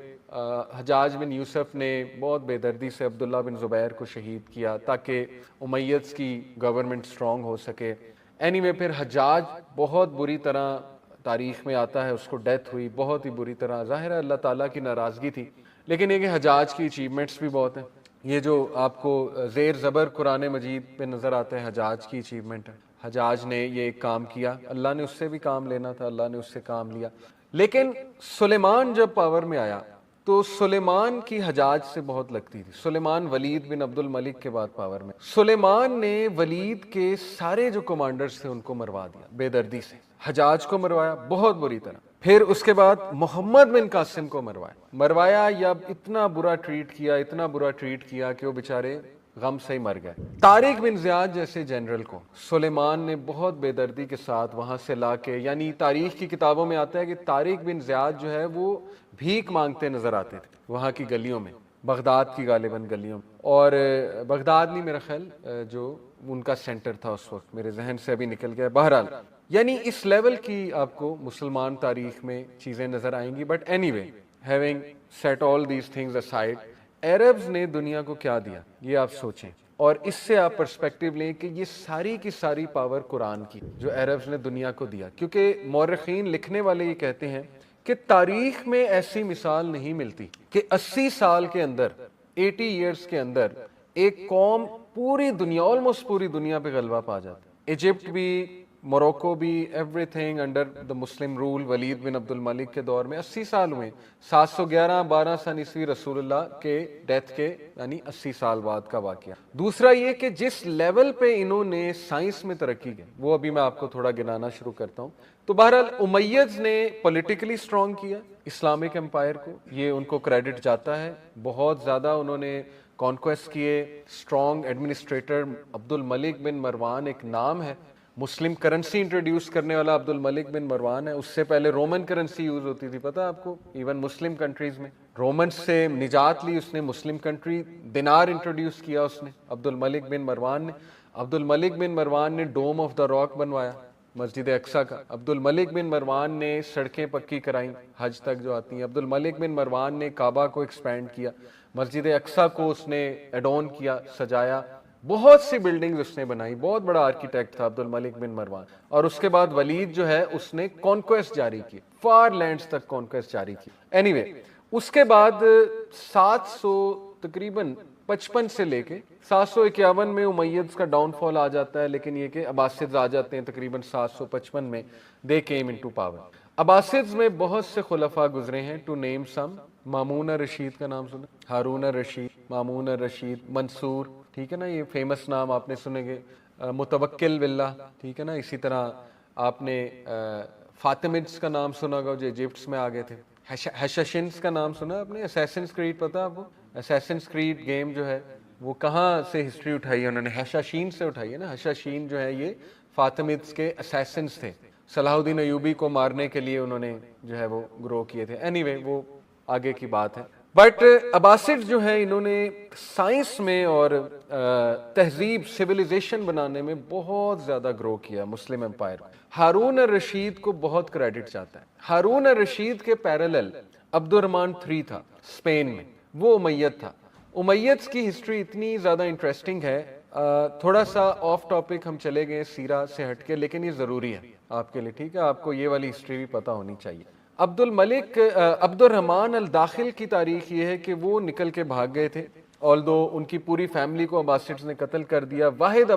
حجاج بن یوسف نے بہت بے دردی سے عبداللہ بن زبیر کو شہید کیا تاکہ امیدز کی گورنمنٹ سٹرونگ ہو سکے. اینی وے پھر حجاج بہت بری طرح تاریخ میں آتا ہے، اس کو ڈیتھ ہوئی بہت ہی بری طرح. ظاہر ہے اللہ تعالیٰ کی ناراضگی تھی، لیکن یہ کہ حجاج کی اچیومنٹس بھی بہت ہیں. یہ جو آپ کو زیر زبر قرآن مجید پہ نظر آتا ہے حجاج کی اچیومنٹ ہے. حجاج نے یہ ایک کام کیا، اللہ نے اس سے بھی کام لینا تھا، اللہ نے اس سے کام لیا. لیکن سلیمان جب پاور میں آیا تو سلیمان کی حجاج سے بہت لگتی تھی. سلیمان ولید بن عبد الملک کے بعد پاور میں، سلیمان نے ولید کے سارے جو کمانڈرز تھے ان کو مروا دیا بے دردی سے. حجاج کو مروایا بہت بری طرح، پھر اس کے بعد محمد بن قاسم کو مروایا یا اتنا برا ٹریٹ کیا، اتنا برا ٹریٹ کیا کہ وہ بیچارے غم سے ہی مر گئے. طارق بن زیاد جیسے جنرل کو سلیمان نے بہت بے دردی کے ساتھ وہاں سے لا کے، یعنی تاریخ کی کتابوں میں آتا ہے کہ طارق بن زیاد جو ہے وہ بھیک مانگتے نظر آتے تھے وہاں کی گلیوں میں، بغداد کی غالباً گلیوں میں، اور بغداد نہیں میرا خیال جو ان کا سینٹر تھا اس وقت، میرے ذہن سے ابھی نکل گیا. بہرحال یعنی اس لیول کی آپ کو مسلمان تاریخ میں چیزیں نظر آئیں گی. But anyway having set all these things aside, Arabs نے دنیا کو کیا دیا یہ آپ سوچیں، اور اس سے آپ پرسپیکٹیو لیں کہ یہ ساری کی ساری پاور قرآن کی جو عربز نے دنیا کو دیا. کیونکہ مورخین لکھنے والے یہ کہتے ہیں کہ تاریخ میں ایسی مثال نہیں ملتی کہ 80 سال کے اندر، 80 ایئرز کے اندر ایک قوم پوری دنیا، آلموسٹ پوری دنیا پہ غلبہ پا جاتا. ایجپٹ بھی، موروکو بھی، everything under the Muslim rule. ولید بن عبد الملک کے دور میں 80 سال ہوئے. 711 سن عیسوی رسول اللہ کے ڈیتھ کے، یعنی 80 سال بعد کا واقعہ. دوسرا یہ کہ جس لیول پہ انہوں نے سائنس میں ترقی کی، وہ ابھی میں آپ کو تھوڑا گنانا شروع کرتا ہوں. تو بہرحال امیدز نے پولیٹیکلی سٹرونگ کیا اسلامک امپائر کو، یہ ان کو کریڈٹ جاتا ہے. بہت زیادہ انہوں نے کانکویسٹ کیے. سٹرونگ ایڈمنسٹریٹر عبد الملک بن مروان ایک نام ہے. مسلم کرنسی انٹروڈیوس کرنے والا عبد الملک بن مروان ہے. اس سے پہلے رومن کرنسی یوز ہوتی تھی، پتہ آپ کو، ایون مسلم کنٹریز میں. رومنز سے نجات لی اس نے، مسلم کنٹری دینار انٹروڈیوس کیا اس نے، عبد الملک بن مروان نے. عبد الملک بن مروان نے ڈوم آف دا راک بنوایا مسجد اقصیٰ کا. عبد الملک بن مروان نے سڑکیں پکی کرائیں حج تک جو آتی ہیں. عبد الملک بن مروان نے کعبہ کو ایکسپینڈ کیا. مسجد اقصیٰ کو اس نے ایڈون کیا، سجایا. بہت سی بلڈنگز اس نے بنائی. بہت بڑا آرکیٹیکٹ تھا عبد الملک بن مروان. اور اس کے بعد ولید جو ہے اس نے کانکویسٹ جاری کی، فار لینڈز تک کانکویسٹ جاری کی. اینی وے اس کے بعد 700 تقریباً 55 سے لے کے 751 میں امیدز کا ڈاؤن فال آ جاتا ہے. لیکن یہ کہ عباسدز آ جاتے ہیں تقریباً 755 میں. They came into power. Abbasids میں بہت سے خلفاء گزرے ہیں. ٹو نیم سم، مامون الرشید کا نام سنا، ہارون الرشید، مامون الرشید، منصور، ٹھیک ہے نا، یہ فیمس نام آپ نے سنے گے. متوکل باللہ، ٹھیک ہے نا. اسی طرح آپ نے فاطمدز کا نام سنا ہوگا جو ایجپٹس میں آگے تھے. ہیشاشنز کا نام سنا آپ نے؟ اسیسنز کریڈ پتہ آپ کو؟ اسیسنز کریڈ گیم جو ہے وہ کہاں سے ہسٹری اٹھائی ہے انہوں نے؟ ہیشاشین سے اٹھائی ہے نا. ہیشاشین جو ہے یہ فاطمدز کے اسیسنز تھے. صلاح الدین ایوبی کو مارنے کے لیے انہوں نے جو ہے وہ گرو کیے تھے. اینی وے وہ آگے کی بات ہے. بٹ عباسڈ جو ہیں انہوں نے سائنس میں اور تہذیب سویلائزیشن بنانے میں بہت زیادہ گرو کیا مسلم امپائر. ہارون الرشید کو بہت کریڈٹ جاتا ہے. ہارون الرشید کے پیرالل عبد الرحمن III تھا اسپین میں, وہ امید تھا. امیدز کی ہسٹری اتنی زیادہ انٹرسٹنگ ہے, تھوڑا سا آف ٹاپک ہم چلے گئے سیرہ سے ہٹ کے, لیکن یہ ضروری ہے آپ کے لیے, ٹھیک ہے, آپ کو یہ والی ہسٹری بھی پتہ ہونی چاہیے. عبد الرحمن الداخل کی تاریخ یہ ہے کہ وہ نکل کے بھاگ گئے تھے, آلدو ان کی پوری فیملی کو عباسڈز نے قتل کر دیا. واحد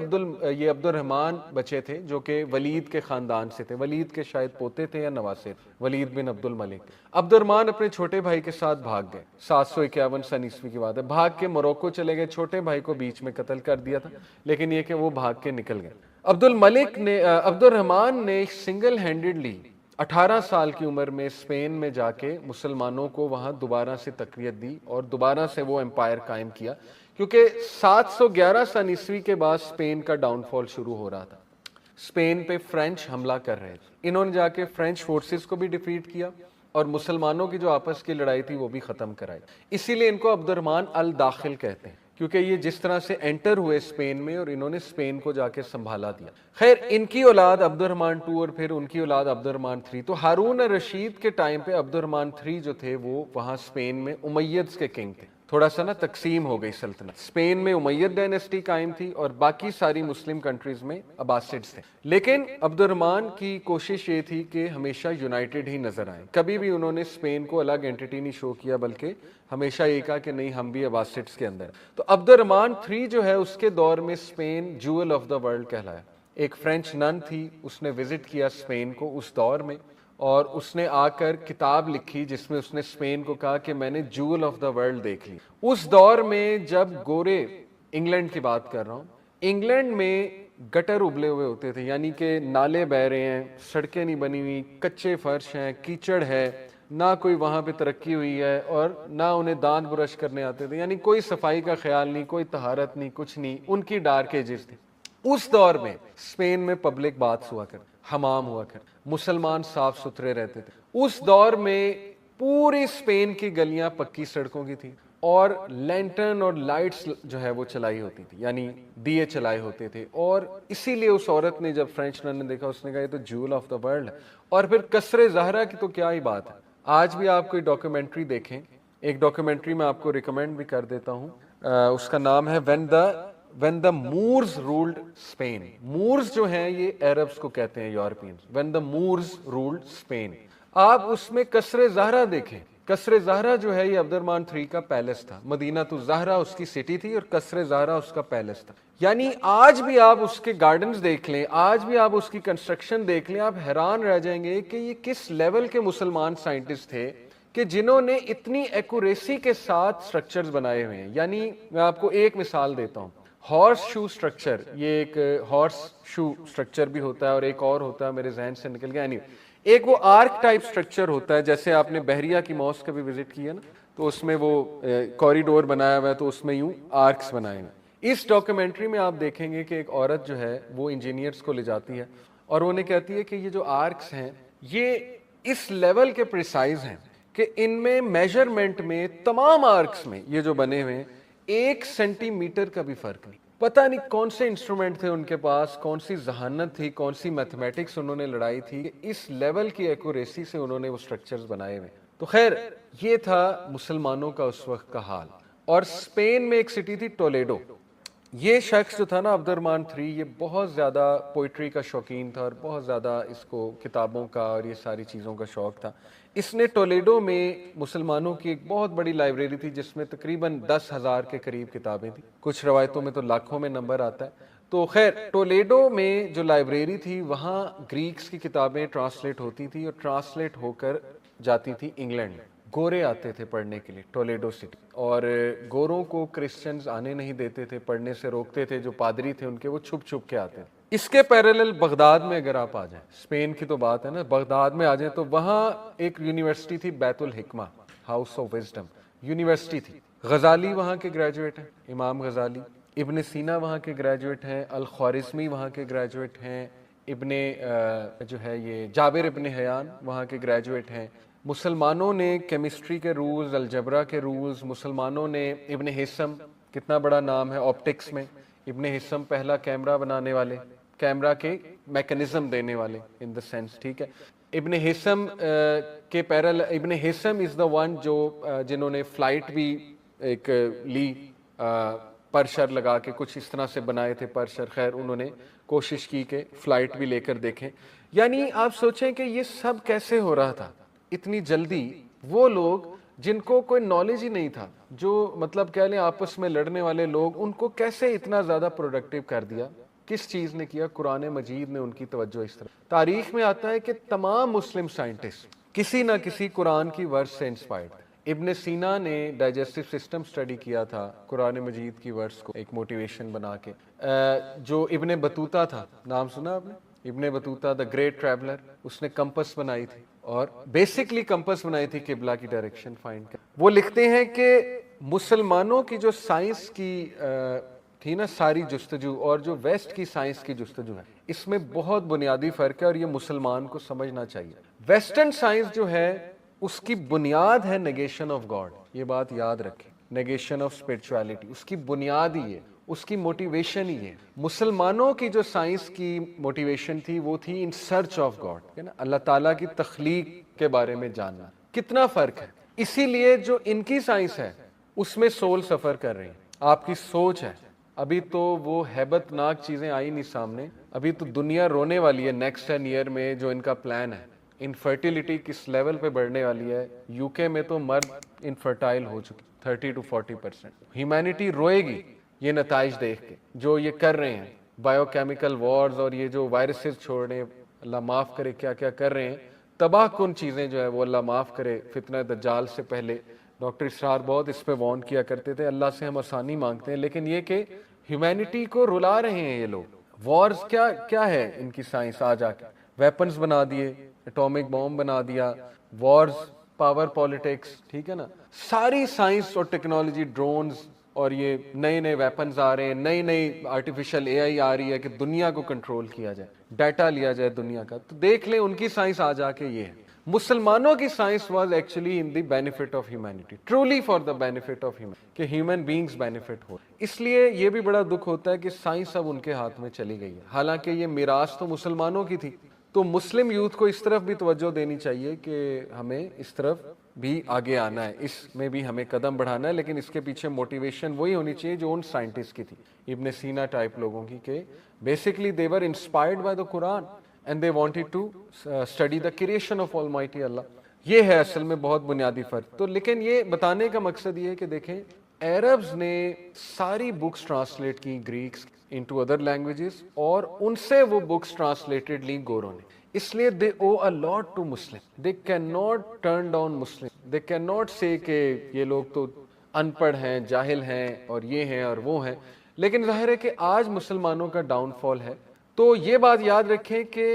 یہ عبد الرحمن بچے تھے جو کہ ولید کے خاندان سے تھے, ولید کے شاید پوتے تھے یا نواسے, ولید بن عبد الملک. عبد الرحمن اپنے چھوٹے بھائی کے ساتھ بھاگ گئے, 751 سن عیسوی کی بات ہے, بھاگ کے موروکو چلے گئے. چھوٹے بھائی کو بیچ میں قتل کر دیا تھا, لیکن یہ کہ وہ بھاگ کے نکل گئے. عبد الرحمن نے سنگل ہینڈڈلی 18 سال کی عمر میں اسپین میں جا کے مسلمانوں کو وہاں دوبارہ سے تقویت دی اور دوبارہ سے وہ امپائر قائم کیا, کیونکہ 711 سن عیسوی کے بعد اسپین کا ڈاؤن فال شروع ہو رہا تھا. اسپین پہ فرینچ حملہ کر رہے تھے, انہوں نے جا کے فرینچ فورسز کو بھی ڈیفیٹ کیا اور مسلمانوں کی جو آپس کی لڑائی تھی وہ بھی ختم کرائی. اسی لیے ان کو عبد الرحمن الداخل کہتے ہیں, کیونکہ یہ جس طرح سے انٹر ہوئے اسپین میں اور انہوں نے اسپین کو جا کے سنبھالا دیا. خیر, ان کی اولاد عبد الرحمن II اور پھر ان کی اولاد عبد الرحمن III. تو ہارون الرشید کے ٹائم پہ عبد الرحمن III جو تھے وہ وہاں اسپین میں امیدز کے کنگ تھے. تھوڑا سا نا تقسیم ہو گئی سلطنت, اسپین میں امید ڈائنیسٹی قائم تھی اور باقی ساری مسلم کنٹریز میں عباسڈز تھے. لیکن عبد الرحمن کی کوشش یہ تھی کہ ہمیشہ یونائٹڈ ہی نظر آئیں, کبھی بھی انہوں نے اسپین کو الگ اینٹی نہیں شو کیا, بلکہ ہمیشہ یہ کہا کہ نہیں ہم بھی عباسڈز کے اندر. تو عبد الرحمن III جو ہے اس کے دور میں اسپین جول آف دا ورلڈ کہلایا. ایک فرینچ نن تھی, اس نے وزٹ کیا اسپین کو اس دور میں, اور اس نے آ کر کتاب لکھی جس میں اس نے اسپین کو کہا کہ میں نے جول آف دا ورلڈ دیکھ لی. اس دور میں جب گورے, انگلینڈ کی بات کر رہا ہوں, انگلینڈ میں گٹر ابلے ہوئے ہوتے تھے, یعنی کہ نالے بہ رہے ہیں, سڑکیں نہیں بنی ہوئی, کچے فرش ہیں, کیچڑ ہے, نہ کوئی وہاں پہ ترقی ہوئی ہے اور نہ انہیں دانت برش کرنے آتے تھے, یعنی کوئی صفائی کا خیال نہیں, کوئی طہارت نہیں, کچھ نہیں. ان کی ڈارک ایجز تھی. اس دور میں اسپین میں پبلک باتھ ہوا کر, حمام ہوا کر, مسلمان صاف ستھرے رہتے تھے. اس دور میں پوری اسپین کی گلیاں پکی سڑکوں کی تھی اور لینٹرن اور لائٹس جو ہے وہ چلائی ہوتی تھی, یعنی دیے چلائے ہوتے تھے. اور اسی لیے اس عورت نے, جب فرینچ نن نے دیکھا, اس نے کہا یہ تو جول آف دا ورلڈ ہے. اور پھر قصر زہرا کی تو کیا ہی بات ہے, آج بھی آپ کوئی ڈاکیومنٹری دیکھیں, ایک ڈاکیومنٹری میں آپ کو ریکمینڈ بھی کر دیتا ہوں, اس کا نام ہے when the Moors ruled Spain. Moors جو ہیں یہ عربز کو کہتے ہیں, Europeans. When the Moors ruled Spain, آپ اس میں قصر زہرا دیکھیں. قصر زہرا جو ہے یہ عبد الرحمن III کا پیلس تھا, مدینہ تو زہرا اس کی سٹی تھی اور قصر زہرا اس کا پیلس تھا. یعنی آج بھی آپ اس کے گارڈنز دیکھ لیں, آج بھی آپ اس کی کنسٹرکشن دیکھ لیں, آپ حیران رہ جائیں گے کہ یہ کس لیول کے مسلمان سائنٹسٹ تھے کہ جنہوں نے اتنی ایکوریسی کے ساتھ سٹرکچرز بنائے ہوئے ہیں. یعنی میں آپ کو ایک مثال دیتا ہوں, ہارس شو سٹرکچر, یہ ایک ہارس شو سٹرکچر بھی ہوتا ہے اور ایک اور ہوتا ہے, میرے ذہن سے نکل گیا. ایک وہ آرک ٹائپ سٹرکچر ہوتا ہے, جیسے آپ نے بحریہ کی ماسک کبھی وزٹ کیا نا, تو اس میں وہ کوریڈور بنایا ہوا ہے, تو اس میں یوں آرکس بنائے ہیں. اس ڈاکیومنٹری میں آپ دیکھیں گے کہ ایک عورت جو ہے وہ انجینئرز کو لے جاتی ہے اور وہ انہیں کہتی ہے کہ یہ جو آرکس ہیں یہ اس لیول کے پریسائز ہیں کہ ان میں میجرمنٹ میں تمام آرکس میں یہ جو بنے ہوئے ہیں 1 سینٹی میٹر کا بھی فرق نہیں. پتہ نہیں کون سے انسٹرومنٹ تھے ان کے پاس, کون سی ذہانت تھی, کون سی میتھمیٹکس انہوں نے لڑائی تھی کہ اس لیول کی ایکوریسی سے انہوں نے وہ سٹرکچرز بنائے ہوئے. تو خیر, یہ تھا مسلمانوں کا اس وقت کا حال. اور اسپین میں ایک سٹی تھی ٹولیڈو. یہ شخص جو تھا نا عبد الرحمن III, یہ بہت زیادہ پوئٹری کا شوقین تھا اور بہت زیادہ اس کو کتابوں کا اور یہ ساری چیزوں کا شوق تھا. اس نے ٹولیڈو میں مسلمانوں کی ایک بہت بڑی لائبریری تھی جس میں تقریباً 10,000 کے قریب کتابیں تھیں, کچھ روایتوں میں تو لاکھوں میں نمبر آتا ہے. تو خیر, ٹولیڈو میں جو لائبریری تھی وہاں گریکس کی کتابیں ٹرانسلیٹ ہوتی تھی اور ٹرانسلیٹ ہو کر جاتی تھی انگلینڈ میں. گورے آتے تھے پڑھنے کے لیے ٹولیڈو سٹی, اور گوروں کو کرسچنز آنے نہیں دیتے تھے, پڑھنے سے روکتے تھے. جو پادری تھے ان کے وہ چھپ چھپ کے آتے تھے. اس کے پیرالل بغداد میں اگر آپ آ جائیں, اسپین کی تو بات ہے نا, بغداد میں آ جائیں تو وہاں ایک یونیورسٹی تھی, بیت الحکمہ, ہاؤس آف وزڈم یونیورسٹی تھی. غزالی وہاں کے گریجویٹ ہیں, امام غزالی. ابن سینا وہاں کے گریجویٹ ہیں, الخوارزمی وہاں کے گریجویٹ ہیں, ابن جو ہے یہ جابر ابن حیان وہاں کے گریجویٹ ہیں, مسلمانوں نے کیمسٹری کے رولز، الجبرا کے رولز، مسلمانوں نے ابن ہیثم کتنا بڑا نام ہے آپٹکس میں، ابن ہیثم پہلا کیمرہ بنانے والے، کیمرہ کے میکنزم دینے والے ان دا سینس، ٹھیک ہے. ابن ہیثم کے ابن ہیثم از دا ون جو جنہوں نے فلائٹ بھی ایک لی پرشر لگا کے کچھ اس طرح سے بنائے تھے پرشر، خیر انہوں نے کوشش کی کہ فلائٹ بھی لے کر دیکھیں. یعنی آپ سوچیں کہ یہ سب کیسے ہو رہا تھا اتنی جلدی. وہ لوگ جن کو کوئی نالج ہی نہیں تھا، جو مطلب کہہ لیں آپس میں لڑنے والے لوگ، ان کو کیسے اتنا زیادہ پروڈکٹیو کر دیا؟ کس چیز نے کیا؟ قرآن مجید نے ان کی توجہ اس طرح. تاریخ میں آتا ہے کہ تمام مسلم سائنٹسٹ کسی نہ کسی قرآن کی ورس سے انسپائرڈ. ابن سینا نے ڈائجسٹو سسٹم سٹڈی کیا تھا قرآن مجید کی ورس کو ایک موٹیویشن بنا کے. جو ابن بطوطہ تھا، نام سنا آپ نے؟ ابن بطوطہ دا گریٹ ٹریولر، اس نے کمپس بنائی تھی اور بیسکلی کمپس بنائی تھی قبلہ کی ڈائریکشن فائنڈ کر. وہ لکھتے ہیں کہ مسلمانوں کی جو سائنس کی تھی نا ساری جستجو، اور جو ویسٹ کی سائنس کی جستجو ہے، اس میں بہت بنیادی فرق ہے اور یہ مسلمان کو سمجھنا چاہیے. ویسٹرن سائنس جو ہے اس کی بنیاد ہے نیگیشن آف گاڈ، یہ بات یاد رکھیں، نیگیشن آف اسپرچویلٹی اس کی بنیاد ہی ہے، اس کی موٹیویشن ہی ہے. مسلمانوں کی جو سائنس کی موٹیویشن تھی وہ تھی ان سرچ آف گاڈ، اللہ تعالیٰ کی تخلیق کے بارے میں جاننا. کتنا فرق ہے. اسی لیے جو ان کی سائنس ہے اس میں سول سفر کر رہی ہے. آپ کی سوچ ہے، ابھی تو وہ ہیبت ناک چیزیں آئی نہیں سامنے، ابھی تو دنیا رونے والی ہے نیکسٹ 10 ایئر میں. جو ان کا پلان ہے، انفرٹیلٹی کس لیول پہ بڑھنے والی ہے. یو کے میں تو مرد انفرٹائل ہو چکی 30 to 40%. ہیومینٹی روئے گی یہ نتائج دیکھ کے جو یہ کر رہے ہیں، بایو کیمیکل وارز اور یہ جو وائرسز چھوڑ رہے ہیں، اللہ معاف کرے کیا کیا کر رہے ہیں، تباہ کن چیزیں جو ہے وہ اللہ معاف کرے فتنہ دجال سے پہلے. ڈاکٹر اسرار بہت اس پہ وارن کیا کرتے تھے. اللہ سے ہم آسانی مانگتے ہیں، لیکن یہ کہ ہیومینٹی کو رلا رہے ہیں یہ لوگ. وارز کیا ہے ان کی سائنس؟ آ جا کے ویپنز بنا دیے، اٹامک بوم بنا دیا، وارز، پاور پالیٹکس، ٹھیک ہے نا. ساری سائنس اور ٹیکنالوجی، ڈرونز اور یہ نئے نئے ویپنز آ رہے ہیں، نئی نئی آرٹیفیشل اے آئی آ رہی ہے کہ دنیا کو کنٹرول کیا جائے، ڈیٹا لیا جائے دنیا کا. تو دیکھ لیں ان کی سائنس آ جا کے یہ ہے. مسلمانوں کی science was actually in the benefit of humanity, truly for the benefit of humanity, کہ ہیومن بینگز بینیفٹ ہو. اس لیے یہ بھی بڑا دکھ ہوتا ہے کہ سائنس اب ان کے ہاتھ میں چلی گئی ہے، حالانکہ یہ میراث تو مسلمانوں کی تھی. تو مسلم یوتھ کو اس طرف بھی توجہ دینی چاہیے کہ ہمیں اس طرف بھی آگے آنا ہے، اس میں بھی ہمیں قدم بڑھانا ہے. لیکن اس کے پیچھے موٹیویشن وہی ہونی چاہیے جو ان سائنٹسٹ کی تھی، ابن سینا ٹائپ لوگوں کی، کہ basically they were inspired by the Quran and they wanted to study the creation of Almighty Allah. یہ ہے اصل میں بہت بنیادی فرق. تو لیکن یہ بتانے کا مقصد یہ ہے کہ دیکھیں عربز نے ساری بکس ٹرانسلیٹ کی گریکس انٹو ادر لینگویجز، اور ان سے وہ بکس ٹرانسلیٹڈ لی گوروں نے. اس لیے they owe a lot to Muslim. They cannot turn down Muslim. They cannot say کہ یہ لوگ تو ان پڑھ ہیں، جاہل ہیں اور یہ ہیں اور وہ ہیں. لیکن ظاہر ہے کہ آج مسلمانوں کا ڈاؤن فال ہے. تو یہ بات یاد رکھیں کہ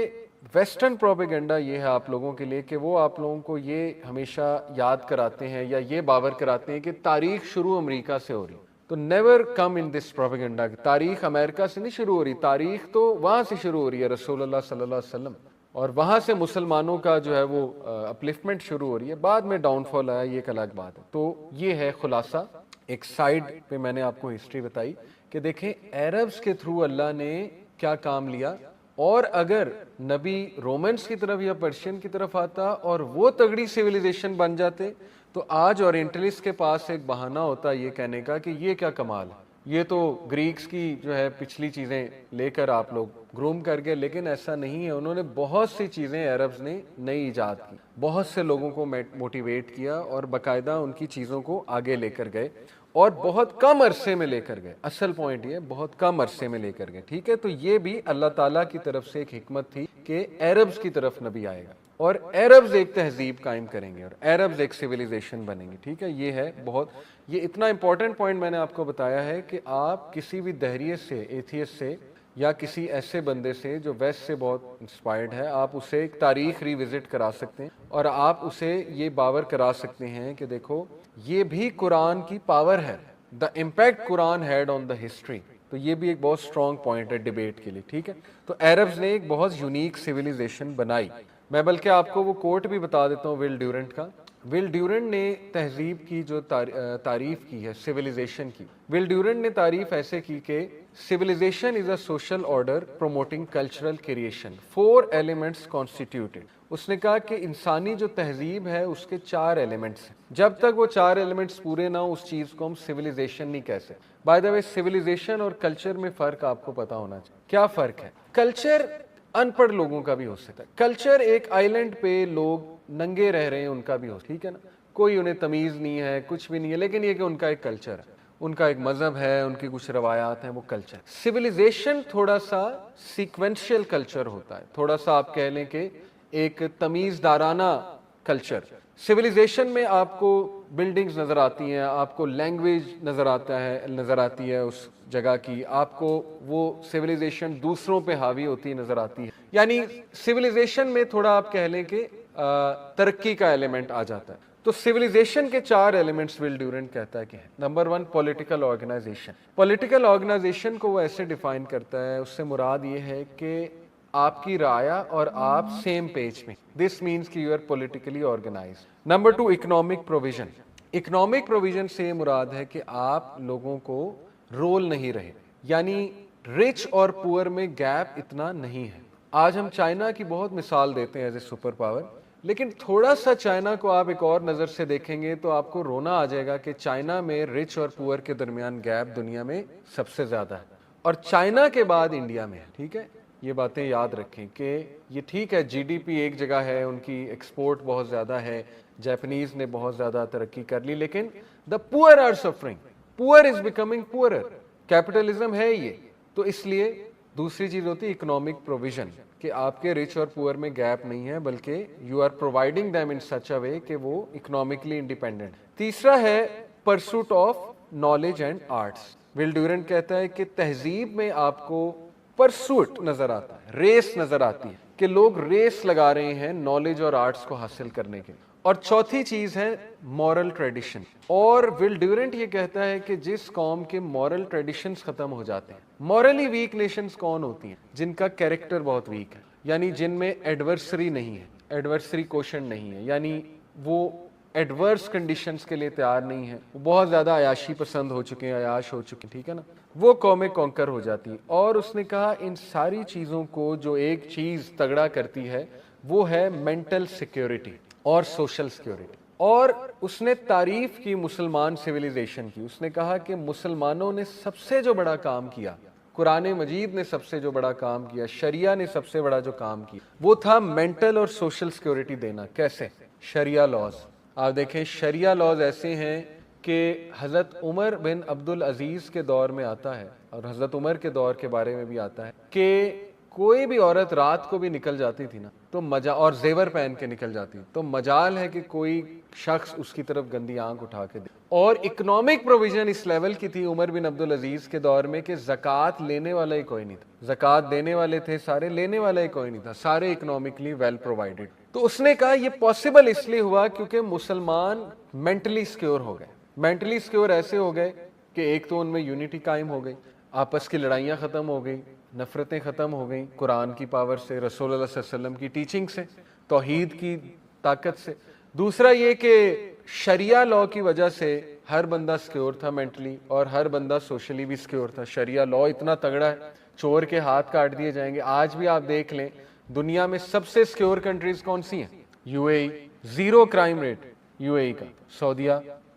ویسٹرن پروپیگنڈا یہ ہے آپ لوگوں کے لیے کہ وہ آپ لوگوں کو یہ ہمیشہ یاد کراتے ہیں یا یہ باور کراتے ہیں کہ تاریخ شروع امریکہ سے ہو رہی. تو نیور کم ان دس پروپیگنڈا. تاریخ امریکہ سے نہیں شروع ہو رہی، تاریخ تو وہاں سے شروع ہو رہی ہے، رسول اللہ صلی اللہ علیہ وسلم، اور وہاں سے مسلمانوں کا جو ہے وہ اپلفٹمنٹ شروع ہو رہی ہے. بعد میں ڈاؤن فال آیا، یہ ایک الگ بات ہے. تو یہ ہے خلاصہ. ایک سائیڈ پہ میں نے آپ کو ہسٹری بتائی کہ دیکھیں عربز کے تھرو اللہ نے کیا کام لیا، اور اگر نبی رومنس کی طرف یا پرشین کی طرف آتا اور وہ تگڑی سیویلائزیشن بن جاتے تو آج اورینٹلسٹ کے پاس ایک بہانہ ہوتا یہ کہنے کا کہ یہ کیا کمال ہے، یہ تو گریکس کی جو ہے پچھلی چیزیں لے کر آپ لوگ گروم کر گئے. لیکن ایسا نہیں ہے. انہوں نے بہت سی چیزیں عربز نے نئی ایجاد کی، بہت سے لوگوں کو موٹیویٹ کیا اور باقاعدہ ان کی چیزوں کو آگے لے کر گئے، اور بہت کم عرصے میں لے کر گئے. اصل پوائنٹ یہ بہت کم عرصے میں لے کر گئے. ٹھیک ہے. تو یہ بھی اللہ تعالیٰ کی طرف سے ایک حکمت تھی کہ عربز کی طرف نبی آئے گا اور عربز ایک تہذیب قائم کریں گے اور عربز ایک سیویلائزیشن بنیں گے. ٹھیک ہے. یہ ہے بہت، یہ اتنا امپورٹنٹ پوائنٹ میں نے آپ کو بتایا ہے کہ آپ کسی بھی دہریے سے، ایتھیسٹ سے یا کسی ایسے بندے سے جو ویسٹ سے بہت انسپائرڈ ہے، آپ اسے ایک تاریخ ری وزٹ کرا سکتے ہیں اور آپ اسے یہ باور کرا سکتے ہیں کہ دیکھو یہ بھی قرآن کی پاور ہے. The impact Quran had on the history. تو یہ بھی ایک بہت اسٹرانگ پوائنٹ ہے ڈیبیٹ کے لیے. ٹھیک ہے. تو عربز نے ایک بہت یونیک سیویلائزیشن بنائی. میں بلکہ آپ کو وہ کوٹ بھی بتا دیتا ہوں ول ڈیورنٹ کا. ول ڈیورنٹ نے تہذیب کی جو تعریف کی ہے سویلائزیشن کی, ول ڈیورنٹ نے تعریف ایسے کی کہ civilization is a social order promoting cultural creation. 4 elements constituted. اس نے کہا کہ انسانی جو تہذیب ہے اس کے 4 ایلیمنٹس ہیں. جب تک وہ 4 ایلیمنٹس پورے نہ ہو اس چیز کو ہم سویلائزیشن نہیں کہہ سکتے. بائی دا وے سویلائزیشن اور کلچر میں فرق آپ کو پتا ہونا چاہیے. کیا فرق ہے؟ کلچر ان پڑھ لوگوں کا بھی ہو سکتا ہے. کلچر ایک آئی لینڈ پہ لوگ ننگے رہ رہے ہیں ان کا بھی ہو سکتا ہے, ٹھیک ہے نا, کوئی انہیں تمیز نہیں ہے, کچھ بھی نہیں ہے, لیکن یہ کہ ان کا ایک کلچر ہے, ان کا ایک مذہب ہے, ان کی کچھ روایات ہیں, وہ کلچر. سویلائزیشن تھوڑا سا سیکوینشل کلچر ہوتا ہے, تھوڑا سا آپ کہہ لیں کہ ایک تمیز دارانہ کلچر. سویلائزیشن میں آپ کو بلڈنگز نظر آتی ہیں, آپ کو لینگویج نظر آتی ہے اس جگہ کی, آپ کو وہ سویلائزیشن دوسروں پہ حاوی ہوتی نظر آتی ہے. یعنی سویلائزیشن میں تھوڑا آپ کہہ لیں کہ ترقی کا ایلیمنٹ آ جاتا ہے. تو سویلائزیشن کے 4 ایلیمنٹس ول ڈیورنٹ کہتا ہے کہ ہیں. Number 1 political organization. Political organization کو وہ ایسے ڈیفائن کرتا ہے, اس سے مراد یہ ہے کہ آپ کی رعایا اور آپ سیم پیج میں. دس مینس کہ you are politically organized. Number 2 economic provision. Economic provision سے مراد ہے کہ آپ لوگوں کو رول نہیں رہے, یعنی رچ اور پور میں گیپ اتنا نہیں ہے. آج ہم چائنا کی بہت مثال دیتے ہیں ایز اے سپر پاور, لیکن تھوڑا سا چائنا کو آپ ایک اور نظر سے دیکھیں گے تو آپ کو رونا آ جائے گا کہ چائنا میں رچ اور پور کے درمیان گیپ دنیا میں سب سے زیادہ ہے, اور چائنا کے بعد انڈیا میں ہے. ٹھیک ہے, یہ باتیں یاد رکھیں کہ یہ ٹھیک ہے جی ڈی پی ایک جگہ ہے, ان کی ایکسپورٹ بہت زیادہ ہے, جاپنیز نے بہت زیادہ ترقی کر لی, لیکن دا پور آر سفرنگ, پور از بیکمنگ پورر. کیپٹلزم ہے یہ. تو اس لیے دوسری چیز ہوتی ہے اکنامک پروویژن, کہ آپ کے رچ اور پور میں گیپ نہیں ہے, بلکہ you are providing them in such a way کہ وہ اکنامکلی انڈیپینڈنٹ. تیسرا ہے pursuit of knowledge and arts. Will Durant کہتا ہے کہ تہذیب میں آپ کو پرسوٹ نظر آتا ہے, ریس نظر آتی ہے, کہ لوگ ریس لگا رہے ہیں نالج اور آرٹس کو حاصل کرنے کے. اور چوتھی چیز ہے مورل ٹریڈیشن. اور ول ڈیورنٹ یہ کہتا ہے کہ جس قوم کے مورل ٹریڈیشنز ختم ہو جاتے ہیں, مورلی ویک نیشنز کون ہوتی ہیں؟ جن کا کیریکٹر بہت ویک ہے, یعنی جن میں ایڈورسری نہیں ہے, ایڈورسری کوشن نہیں ہے, یعنی وہ ایڈورس کنڈیشنز کے لیے تیار نہیں ہے, وہ بہت زیادہ عیاشی پسند ہو چکے ہیں, عیاش ہو چکے ہیں, ٹھیک ہے نا, وہ قومیں کانکر ہو جاتی ہیں. اور اس نے کہا ان ساری چیزوں کو جو ایک چیز تگڑا کرتی ہے وہ ہے مینٹل سیکیورٹی اور سوشل سیکیورٹی. اور اس نے تعریف کی مسلمان سویلائزیشن کی. اس نے کہا کہ مسلمانوں نے سب سے جو بڑا کام کیا, قرآن مجید نے سب سے جو بڑا کام کیا, شریعہ نے سب سے بڑا جو کام کیا, وہ تھا مینٹل اور سوشل سیکیورٹی دینا. کیسے؟ شریعہ لاز. آپ دیکھیں شریعہ لاز ایسے ہیں کہ حضرت عمر بن عبد العزیز کے دور میں آتا ہے, اور حضرت عمر کے دور کے بارے میں بھی آتا ہے, کہ کوئی بھی عورت رات کو بھی نکل جاتی تھی نا تو اور زیور پہن کے نکل جاتی, تو مجال ہے کہ کوئی شخص اس کی طرف گندی آنکھ اٹھا کے دے. اور اکنامک پروویژن اس لیول کی تھی عمر بن عبد العزیز کے دور میں کہ زکوٰۃ لینے والا ہی کوئی نہیں تھا, زکوٰۃ دینے والے تھے سارے, لینے والا ہی کوئی نہیں تھا, سارے اکنامکلی ویل پرووائڈیڈ. تو اس نے کہا یہ پاسبل اس لیے ہوا کیونکہ مسلمان مینٹلی سیکیور ہو گئے. مینٹلی سیکیور ایسے ہو گئے کہ ایک تو ان میں یونٹی قائم ہو گئی, آپس کی لڑائیاں ختم ہو گئی, نفرتیں ختم ہو گئیں قرآن کی پاور سے, رسول اللہ صلی اللہ علیہ وسلم کی ٹیچنگ سے, توحید کی طاقت سے. دوسرا یہ کہ شریعہ لاء کی وجہ سے ہر بندہ سیکیور تھا مینٹلی, اور ہر بندہ سوشلی بھی سیکیور تھا. شریعہ لاء اتنا تگڑا ہے چور کے ہاتھ کاٹ دیے جائیں گے. آج بھی آپ دیکھ لیں دنیا میں سب سے سیکیور کنٹریز کون سی ہیں؟ U A E, 0 crime rate U A E کا. سعودیہ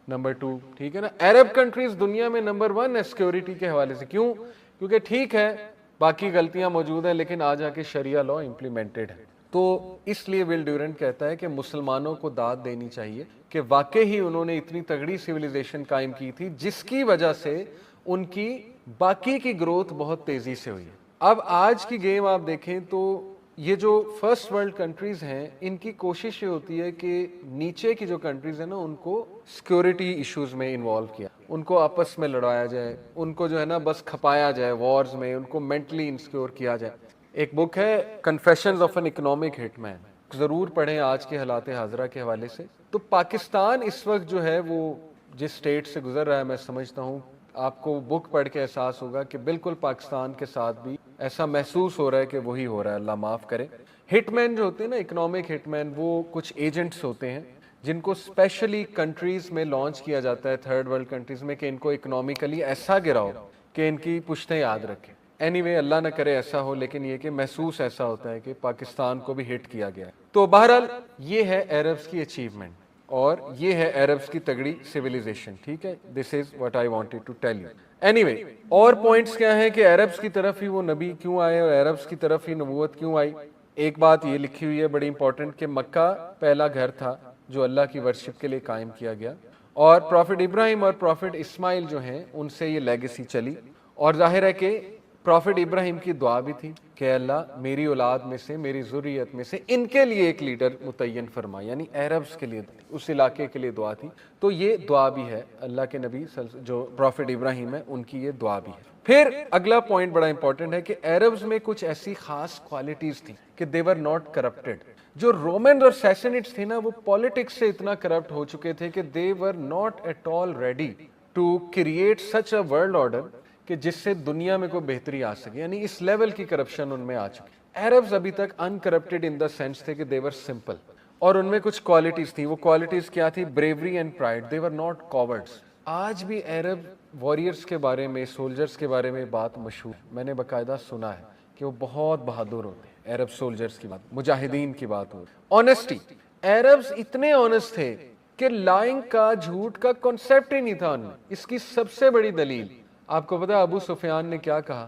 نمبر 2, ٹھیک ہے نا. عرب کنٹریز دنیا میں نمبر 1 ہے سیکیورٹی کے حوالے سے. کیوں؟ کیونکہ ٹھیک ہے باقی غلطیاں موجود ہیں لیکن آ جا کے شریعہ لاء امپلیمنٹڈ ہے. تو اس لیے ول ڈیورنٹ کہتا ہے کہ مسلمانوں کو داد دینی چاہیے کہ واقعی ہی انہوں نے اتنی تگڑی سویلائزیشن قائم کی تھی جس کی وجہ سے ان کی باقی کی گروتھ بہت تیزی سے ہوئی ہے. اب آج کی گیم آپ دیکھیں تو یہ جو فرسٹ ورلڈ کنٹریز ہیں ان کی کوشش یہ ہوتی ہے کہ نیچے کی جو کنٹریز ہیں نا ان کو سیکیورٹی ایشوز میں انوالو کیا, ان کو آپس میں لڑایا جائے, ان کو جو ہے نا بس کھپایا جائے وارز میں, ان کو مینٹلی انسیکیور کیا جائے. ایک بک ہے کنفیشنز آف این اکنامک ہٹ مین, ضرور پڑھیں آج کے حالات حاضرہ کے حوالے سے. تو پاکستان اس وقت جو ہے وہ جس سٹیٹ سے گزر رہا ہے, میں سمجھتا ہوں آپ کو بک پڑھ کے احساس ہوگا کہ بالکل پاکستان کے ساتھ بھی ایسا محسوس ہو رہا ہے کہ وہی ہو رہا ہے, اللہ معاف کرے. ہٹ مین جو ہوتے ہیں نا, اکنامک ہٹ مین, وہ کچھ ایجنٹس ہوتے ہیں جن کو اسپیشلی کنٹریز میں لانچ کیا جاتا ہے, تھرڈ ورلڈ کنٹریز میں, کہ ان کو اکنامیکلی ایسا گراؤ کہ ان کی پشتیں یاد رکھیں. اینی وے, اللہ نہ کرے ایسا ہو, لیکن یہ کہ محسوس ایسا ہوتا ہے کہ پاکستان کو بھی ہٹ کیا گیا ہے. تو بہرحال یہ ہے عربس کی اچیومنٹ, اور یہ ہے عربس کی تگڑی سویلائزیشن. ٹھیک ہے, this is what I wanted to tell you. Anyway, اور پوائنٹس کیا ہیں کہ عربس کی طرف ہی وہ نبی کیوں آئے اور عربس کی طرف ہی نبوت کیوں آئی. ایک بات یہ لکھی ہوئی ہے بڑی امپورٹنٹ, کہ مکہ پہلا گھر تھا جو اللہ کی ورشپ کے لیے قائم کیا گیا, اور پروفٹ ابراہیم اور پروفٹ اسماعیل جو ہیں ان سے یہ لیگیسی چلی. اور ظاہر ہے کہ پروفٹ ابراہیم کی دعا بھی تھی کہ اللہ میری اولاد میں سے, میری ذریت میں سے ان کے لیے ایک لیڈر متعین فرما, یعنی عربس کے لیے, اس علاقے کے لیے دعا تھی. تو یہ دعا بھی ہے اللہ کے نبی جو پروفٹ ابراہیم ہے ان کی یہ دعا بھی ہے. پھر اگلا پوائنٹ بڑا امپورٹنٹ ہے کہ عربز میں کچھ ایسی خاص کوالٹیز تھیں کہ they were not corrupted. جو رومن اور سیسنٹس تھے نا, وہ پالیٹکس سے اتنا کرپٹ ہو چکے تھے کہ they were not at all ready to create such a world order کہ جس سے دنیا میں کوئی بہتری آ سکے. یعنی اس لیول کی کرپشن ان میں آ چکی. عربز ابھی تک انکرپٹڈ ان دا سینس تھے کہ they were simple, اور ان میں کچھ کوالٹیز تھیں. وہ کوالٹیز کیا تھی؟ bravery and pride. they were not cowards. آج بھی عرب واریئرز کے بارے میں, سولجرز کے بارے میں بات مشہور, میں نے باقاعدہ سنا ہے کہ وہ بہت بہادر ہوتے ہیں. عرب سولجرز کی بات, مجاہدین کی بات ہو. آنیسٹی, عربز اتنے آنیسٹ تھے کہ لائنگ کا, جھوٹ کا کنسیپٹ ہی نہیں تھا ان میں. اس کی سب سے بڑی دلیل آپ کو پتا ابو سفیان نے کیا کہا؟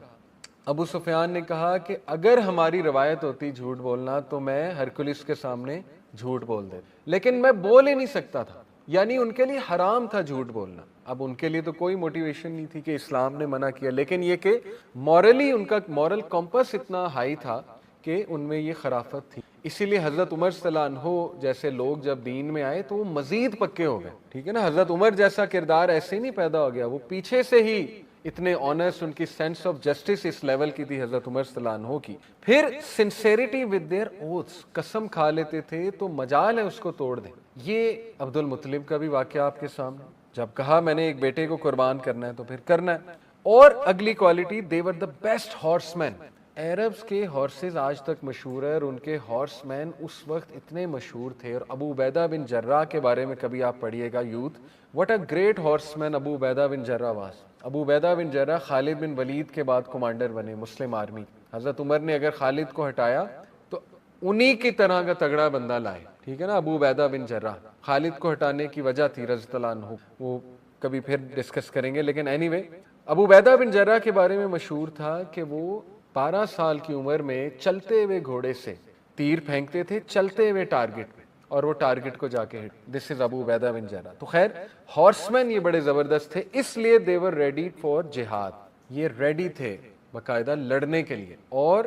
ابو سفیان نے کہا کہ اگر ہماری روایت ہوتی جھوٹ بولنا تو میں ہرکولس کے سامنے جھوٹ بول دیتا, لیکن میں بول ہی نہیں سکتا تھا. یعنی ان کے لیے حرام تھا جھوٹ بولنا. اب ان کے لیے تو کوئی موٹیویشن نہیں تھی کہ اسلام نے منع کیا, لیکن یہ کہ مورلی ان کا مورل کمپس اتنا ہائی تھا کہ ان میں یہ خرافت تھی. اسی لیے حضرت عمر صلی اللہ عنہ جیسے لوگ جب دین میں آئے تو وہ مزید پکے ہو گئے. ٹھیک ہے نا, حضرت عمر جیسا کردار ایسے نہیں پیدا ہو گیا, وہ پیچھے سے ہی اتنے آنرس, ان کی سینس آف جسٹس اس لیول کی تھی حضرت عمر صلی اللہ عنہ کی. پھر سنسیریٹی ود دیئر اوتھس, قسم کھا لیتے تھے تو مجال ہے اس کو توڑ دیں. یہ عبد المطلب کا بھی واقعہ آپ کے سامنے, جب کہا میں نے ایک بیٹے کو قربان کرنا ہے تو پھر کرنا ہے. اور اگلی quality, they were the best horsemen. Arabs کے ہارسز آج تک مشہور ہے, اور ان کے ہارس مین اس وقت اتنے مشہور تھے. اور ابو عبیدہ بن جراح کے بارے میں کبھی آپ پڑھیے گا youth, what a great horseman ابو عبیدہ بن جراح was. ابو عبیدہ بن جراح خالد بن ولید کے بعد کمانڈر بنے مسلم آرمی. حضرت عمر نے اگر خالد کو ہٹایا تو انہی کی طرح کا تگڑا بندہ لائے. ٹھیک ہے نا, ابو عبیدہ بن جراح. خالد کو ہٹانے کی وجہ تھی رضی اللہ عنہ, وہ کبھی پھر ڈسکس کریں گے. لیکن اینی وے, ابو عبیدہ بن جراح کے بارے میں مشہور تھا کہ وہ 12 سال کی عمر میں چلتے ہوئے گھوڑے سے تیر پھینکتے تھے, چلتے ہوئے ٹارگٹ پہ, اور وہ ٹارگٹ کو جا کے ہٹ. دس از ابو عبیدہ بن جراح. تو خیر, ہارسمین یہ بڑے زبردست تھے, اس لیے they were ready for جہاد. یہ ریڈی تھے باقاعدہ لڑنے کے لیے, اور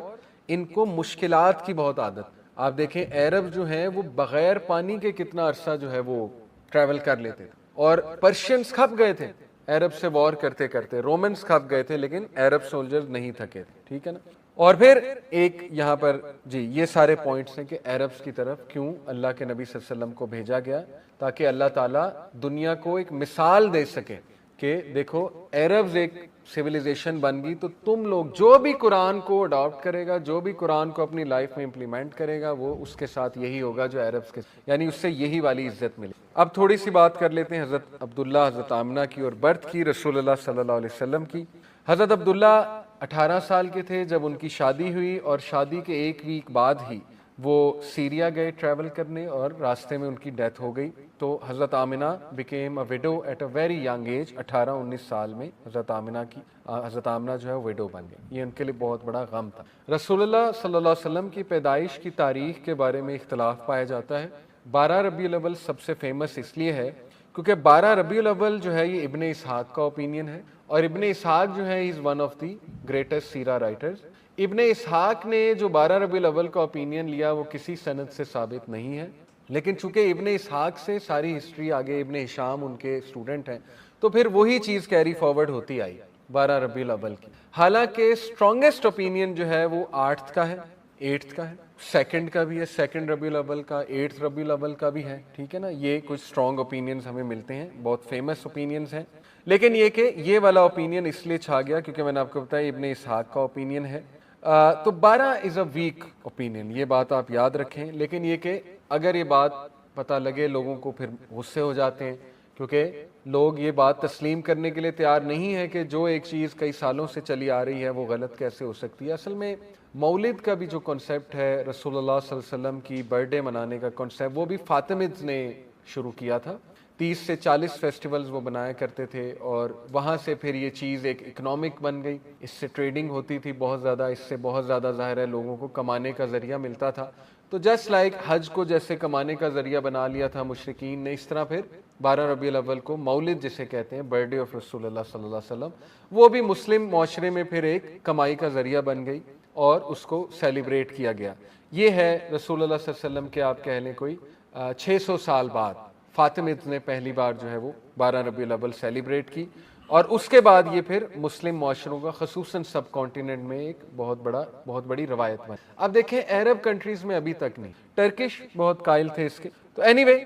ان کو مشکلات کی بہت عادت. آپ دیکھیں عرب جو ہیں وہ بغیر پانی کے کتنا عرصہ جو ہے وہ ٹریول کر لیتے تھے, اور پرشینز کھپ گئے تھے عرب سے وار کرتے کرتے, رومنز کھپ گئے تھے, لیکن عرب سولجرز نہیں تھکے تھے. ٹھیک ہے نا. اور پھر ایک یہاں پر جی یہ سارے پوائنٹس ہیں کہ عربز کی طرف کیوں اللہ کے نبی صلی اللہ علیہ وسلم کو بھیجا گیا, تاکہ اللہ تعالیٰ دنیا کو ایک مثال دے سکے کہ دیکھو عربز ایک سویلائزیشن بن گئی, تو تم لوگ جو بھی قرآن کو اڈاپٹ کرے گا, جو بھی قرآن کو اپنی لائف میں امپلیمنٹ کرے گا, وہ اس کے ساتھ یہی ہوگا جو عربز کے, یعنی اس سے یہی والی عزت ملے. اب تھوڑی سی بات کر لیتے ہیں حضرت عبداللہ, حضرت آمنہ کی اور برتھ کی رسول اللہ صلی اللہ علیہ وسلم کی. حضرت عبداللہ 18 سال کے تھے جب ان کی شادی ہوئی, اور شادی کے ایک ویک بعد ہی وہ سیریا گئے ٹریول کرنے, اور راستے میں ان کی ڈیتھ ہو گئی. تو حضرت Amna became a widow at a very young age. 18-19 سال میں حضرت آمنہ جو ہے ویڈو بن گئی. یہ ان کے لیے بہت بڑا غم تھا. رسول اللہ صلی اللہ علیہ وسلم کی پیدائش کی تاریخ کے بارے میں اختلاف پایا جاتا ہے. 12 ربیع الاول سب سے فیمس اس لیے ہے کیونکہ 12 ربیع الاول جو ہے یہ ابن اسحاق کا اوپینین ہے, اور ابن اسحاق جو ہے is one of the greatest سیرہ رائٹرز. ابن اسحاق نے جو 12 ربیع الاول کا اوپینین لیا وہ کسی سند سے ثابت نہیں ہے, لیکن چونکہ ابن اسحاق سے ساری ہسٹری آگے, ابن ہشام ان کے اسٹوڈنٹ ہیں, تو پھر وہی چیز کیری فارورڈ ہوتی آئی 12 ربیع الاول کی. حالانکہ اسٹرانگسٹ اوپینین جو ہے وہ 8 کا ہے, 8 کا ہے, 2 کا بھی ہے, 2 ربیع الاول کا, 8 ربیع الاول کا بھی ہے. ٹھیک ہے نا, یہ کچھ اسٹرانگ اوپینینز ہمیں ملتے ہیں, بہت فیمس اوپینینز ہیں. لیکن یہ کہ یہ والا اوپینین اس لیے چھا گیا کیونکہ میں نے آپ کو بتایا ابن اسحاق کا اوپینین ہے. تو 12 از اے ویک اوپینین، یہ بات آپ یاد رکھیں. لیکن یہ کہ اگر یہ بات پتہ لگے لوگوں کو پھر غصے ہو جاتے ہیں، کیونکہ لوگ یہ بات تسلیم کرنے کے لیے تیار نہیں ہے کہ جو ایک چیز کئی سالوں سے چلی آ رہی ہے وہ غلط کیسے ہو سکتی ہے. اصل میں مولد کا بھی جو کنسیپٹ ہے، رسول اللہ صلی اللہ علیہ وسلم کی برتھ ڈے منانے کا کنسیپٹ، وہ بھی فاطمیدز نے شروع کیا تھا. 30 سے 40 فیسٹیولز وہ بنایا کرتے تھے، اور وہاں سے پھر یہ چیز ایک اکنامک بن گئی. اس سے ٹریڈنگ ہوتی تھی بہت زیادہ، اس سے بہت زیادہ ظاہر ہے لوگوں کو کمانے کا ذریعہ ملتا تھا. تو جسٹ لائک حج کو جیسے کمانے کا ذریعہ بنا لیا تھا مشرکین نے، اس طرح پھر 12 ربیع الاول کو مولد جسے کہتے ہیں، برتھ ڈے آف رسول اللہ صلی اللہ علیہ وسلم، وہ بھی مسلم معاشرے میں پھر ایک کمائی کا ذریعہ بن گئی اور اس کو سیلیبریٹ کیا گیا. یہ ہے رسول اللہ صلی اللہ علیہ وسلم کے آپ کہہ لیں کوئی 600 سال بعد فاطمیدز نے پہلی بار جو ہے وہ 12 ربیع الاول سیلیبریٹ کی، اور اس کے بعد یہ پھر مسلم معاشروں کا خصوصاً سب کانٹیننٹ میں ایک بہت بڑی روایت بنی. اب دیکھیں عرب کنٹریز میں ابھی تک نہیں، ٹرکش بہت قائل تھے اس کے. تو اینی وے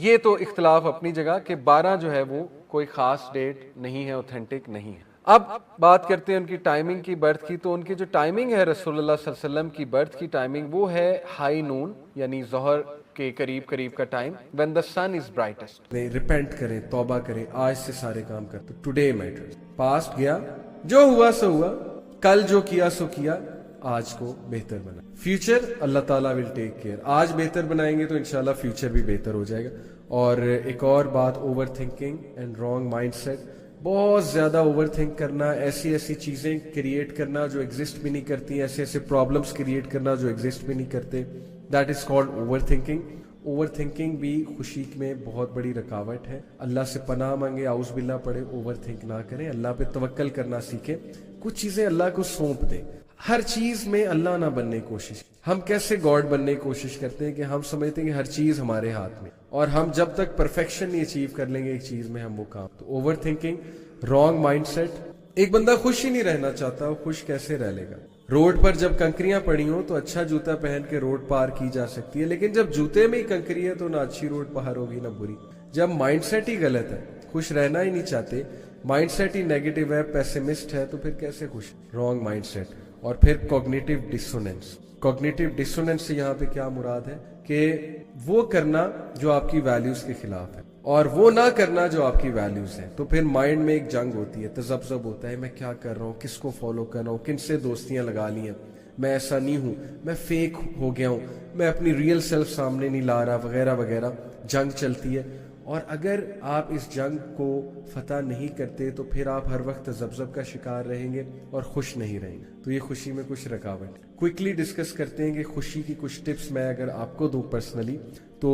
یہ تو اختلاف اپنی جگہ کہ 12 جو ہے وہ کوئی خاص ڈیٹ نہیں ہے، اوتھینٹک نہیں ہے. اب بات کرتے ہیں ان کی ٹائمنگ کی، برتھ کی. تو ان کی جو ٹائمنگ ہے رسول اللہ صلی اللہ علیہ وسلم کی برتھ کی ٹائمنگ، وہ ہے ہائی نون، یعنی ظہر کے قریب کا time, when the sun is brightest. Repent کریں، توبہ کریں، آج سے سارے کام کرتے. ٹوڈے میٹرز، پاسٹ گیا، جو ہوا سو ہوا، کل جو کیا سو کیا، آج کو بہتر بنا. فیوچر اللہ تعالیٰ ول ٹیک کیئر. آج بہتر بنائیں گے تو انشاءاللہ فیوچر بھی بہتر ہو جائے گا. اور ایک اور بات، overthinking and wrong mindset. بہت زیادہ اوور تھنک کرنا، ایسی چیزیں کریٹ کرنا جو ایگزسٹ بھی نہیں کرتی، ایسے پرابلمس کریٹ کرنا جو ایگزسٹ بھی نہیں کرتے، that is called over thinking. Over thinking بھی خوشی میں بہت بڑی رکاوٹ ہے. اللہ سے پناہ مانگے، اعوذ باللہ پڑھے، اوور تھنک نہ کریں. اللہ پہ توکل کرنا سیکھیں. کچھ چیزیں اللہ کو سونپ دیں. ہر چیز میں اللہ نہ بننے کی کوشش. ہم کیسے گاڈ بننے کی کوشش کرتے ہیں کہ ہم سمجھتے ہیں کہ ہر چیز ہمارے ہاتھ میں، اور ہم جب تک پرفیکشن نہیں اچیو کر لیں گے ایک چیز میں، ہم وہ کام. تو overthinking, wrong mindset. ایک بندہ خوش ہی نہیں رہنا چاہتا، وہ خوش کیسے رہ لے گا؟ روڈ پر جب کنکریاں پڑی ہوں تو اچھا جوتا پہن کے روڈ پار کی جا سکتی ہے، لیکن جب جوتے میں ہی کنکری ہے تو نہ اچھی روڈ پار ہوگی نہ بری. جب مائنڈ سیٹ ہی غلط ہے، خوش رہنا ہی نہیں چاہتے، مائنڈ سیٹ ہی نیگیٹو ہے، پیسمسٹ ہے، تو پھر کیسے خوش؟ Wrong mindset. اور پھر کوگنیٹو ڈسوننس. کوگنیٹو ڈسوننس سے یہاں پہ کیا مراد ہے کہ وہ کرنا جو آپ کی ویلیوز کے خلاف ہے، اور وہ نہ کرنا جو آپ کی ویلیوز ہیں. تو پھر مائنڈ میں ایک جنگ ہوتی ہے، تذبذب ہوتا ہے، میں کیا کر رہا ہوں، کس کو فالو کر رہا ہوں، کن سے دوستیاں لگا لی ہیں، میں ایسا نہیں ہوں، میں فیک ہو گیا ہوں، میں اپنی ریئل سیلف سامنے نہیں لا رہا، وغیرہ وغیرہ. جنگ چلتی ہے، اور اگر آپ اس جنگ کو فتح نہیں کرتے تو پھر آپ ہر وقت تذبذب کا شکار رہیں گے اور خوش نہیں رہیں گے. تو یہ خوشی میں کچھ رکاوٹ. کوئکلی ڈسکس کرتے ہیں کہ خوشی کی کچھ ٹپس میں اگر آپ کو دوں پرسنلی تو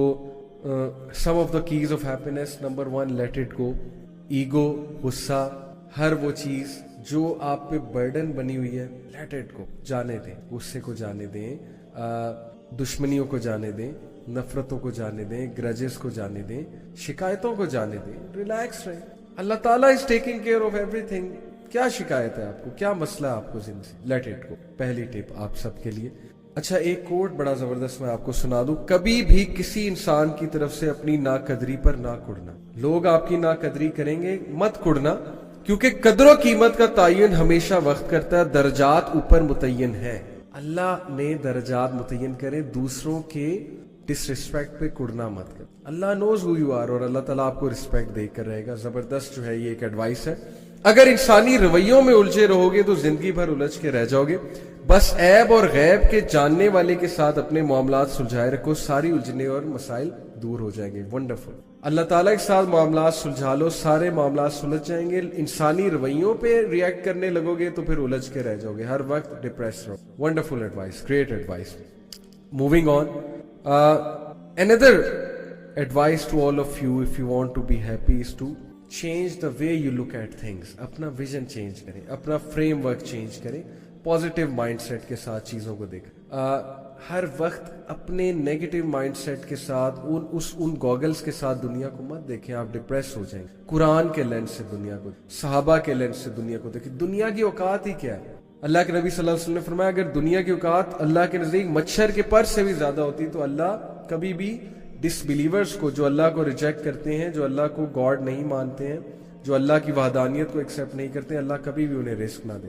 some of the keys of happiness. Number 1، let it go. Ego, غصہ، ہر وہ چیز جو آپ پہ برڈن بنی ہوئی ہے، لیٹ اٹ گو، جانے دیں. غصے کو جانے دیں، دشمنیوں کو جانے دیں، نفرتوں کو جانے دیں، گرجز کو جانے دیں، شکایتوں کو جانے دیں. ریلیکس رہیں. اللہ تعالیٰ is taking care of every thing. کیا شکایت ہے آپ کو، کیا مسئلہ ہے آپ کو زندگی سے؟ لیٹ اٹ گو. پہلی ٹپ آپ سب کے لیے. اچھا، ایک کوٹ بڑا زبردست میں آپ کو سنا دوں. کبھی بھی کسی انسان کی طرف سے اپنی ناقدری پر نہ کڑنا. لوگ آپ کی ناقدری کریں گے، مت کڑنا، کیونکہ قدر و قیمت کا تعین ہمیشہ وقت کرتا ہے. درجات اوپر متعین ہے، اللہ نے درجات متعین کرے. دوسروں کے ڈس ریسپیکٹ پہ کڑنا مت کر. اللہ نوز ہو یو آر، اور اللہ تعالیٰ آپ کو رسپیکٹ دے کر رہے گا. زبردست جو ہے یہ ایک ایڈوائس ہے. اگر انسانی رویوں میں الجھے رہو گے تو زندگی بھر الجھ کے رہ جاؤ گے. بس عیب اور غیب کے جاننے والے کے ساتھ اپنے معاملات سلجھائے رکھو، ساری الجھنے اور مسائل دور ہو جائیں گے. ونڈرفل. اللہ تعالیٰ کے ساتھ معاملات سلجھا لو، سارے معاملات سلجھ جائیں گے. انسانی رویوں پہ ریئیکٹ کرنے لگو گے تو پھر الجھ کے رہ جاؤ گے، ہر وقت ڈپریس رہو. Wonderful advice, great advice. Moving on. Another advice to all of you, if you want to be happy, is to change the way you look at things. اپنا ویژن چینج کریں، اپنا فریم ورک چینج کریں، positive mind set کے ساتھ چیزوں کو دیکھیں. ہر وقت اپنے نیگیٹو مائنڈ سیٹ کے ساتھ ان گوگلز کے ساتھ دنیا کو مت دیکھیں، آپ ڈپریس ہو جائیں گے. قرآن کے لینس سے دنیا کو، صحابہ کے لینس سے دنیا کو دیکھیں. دنیا کی اوقات ہی کیا ہے؟ اللہ کے نبی صلی اللہ علیہ وسلم نے فرمایا اگر دنیا کی اوقات اللہ کے نزدیک مچھر کے پر سے بھی زیادہ ہوتی تو اللہ کبھی بھی ڈس بلیورز کو، جو اللہ کو ریجیکٹ کرتے ہیں، جو اللہ کو گاڈ نہیں مانتے ہیں، جو اللہ کی وحدانیت کو ایکسیپٹ نہیں کرتے، اللہ کبھی بھی انہیں رزق نہ دے.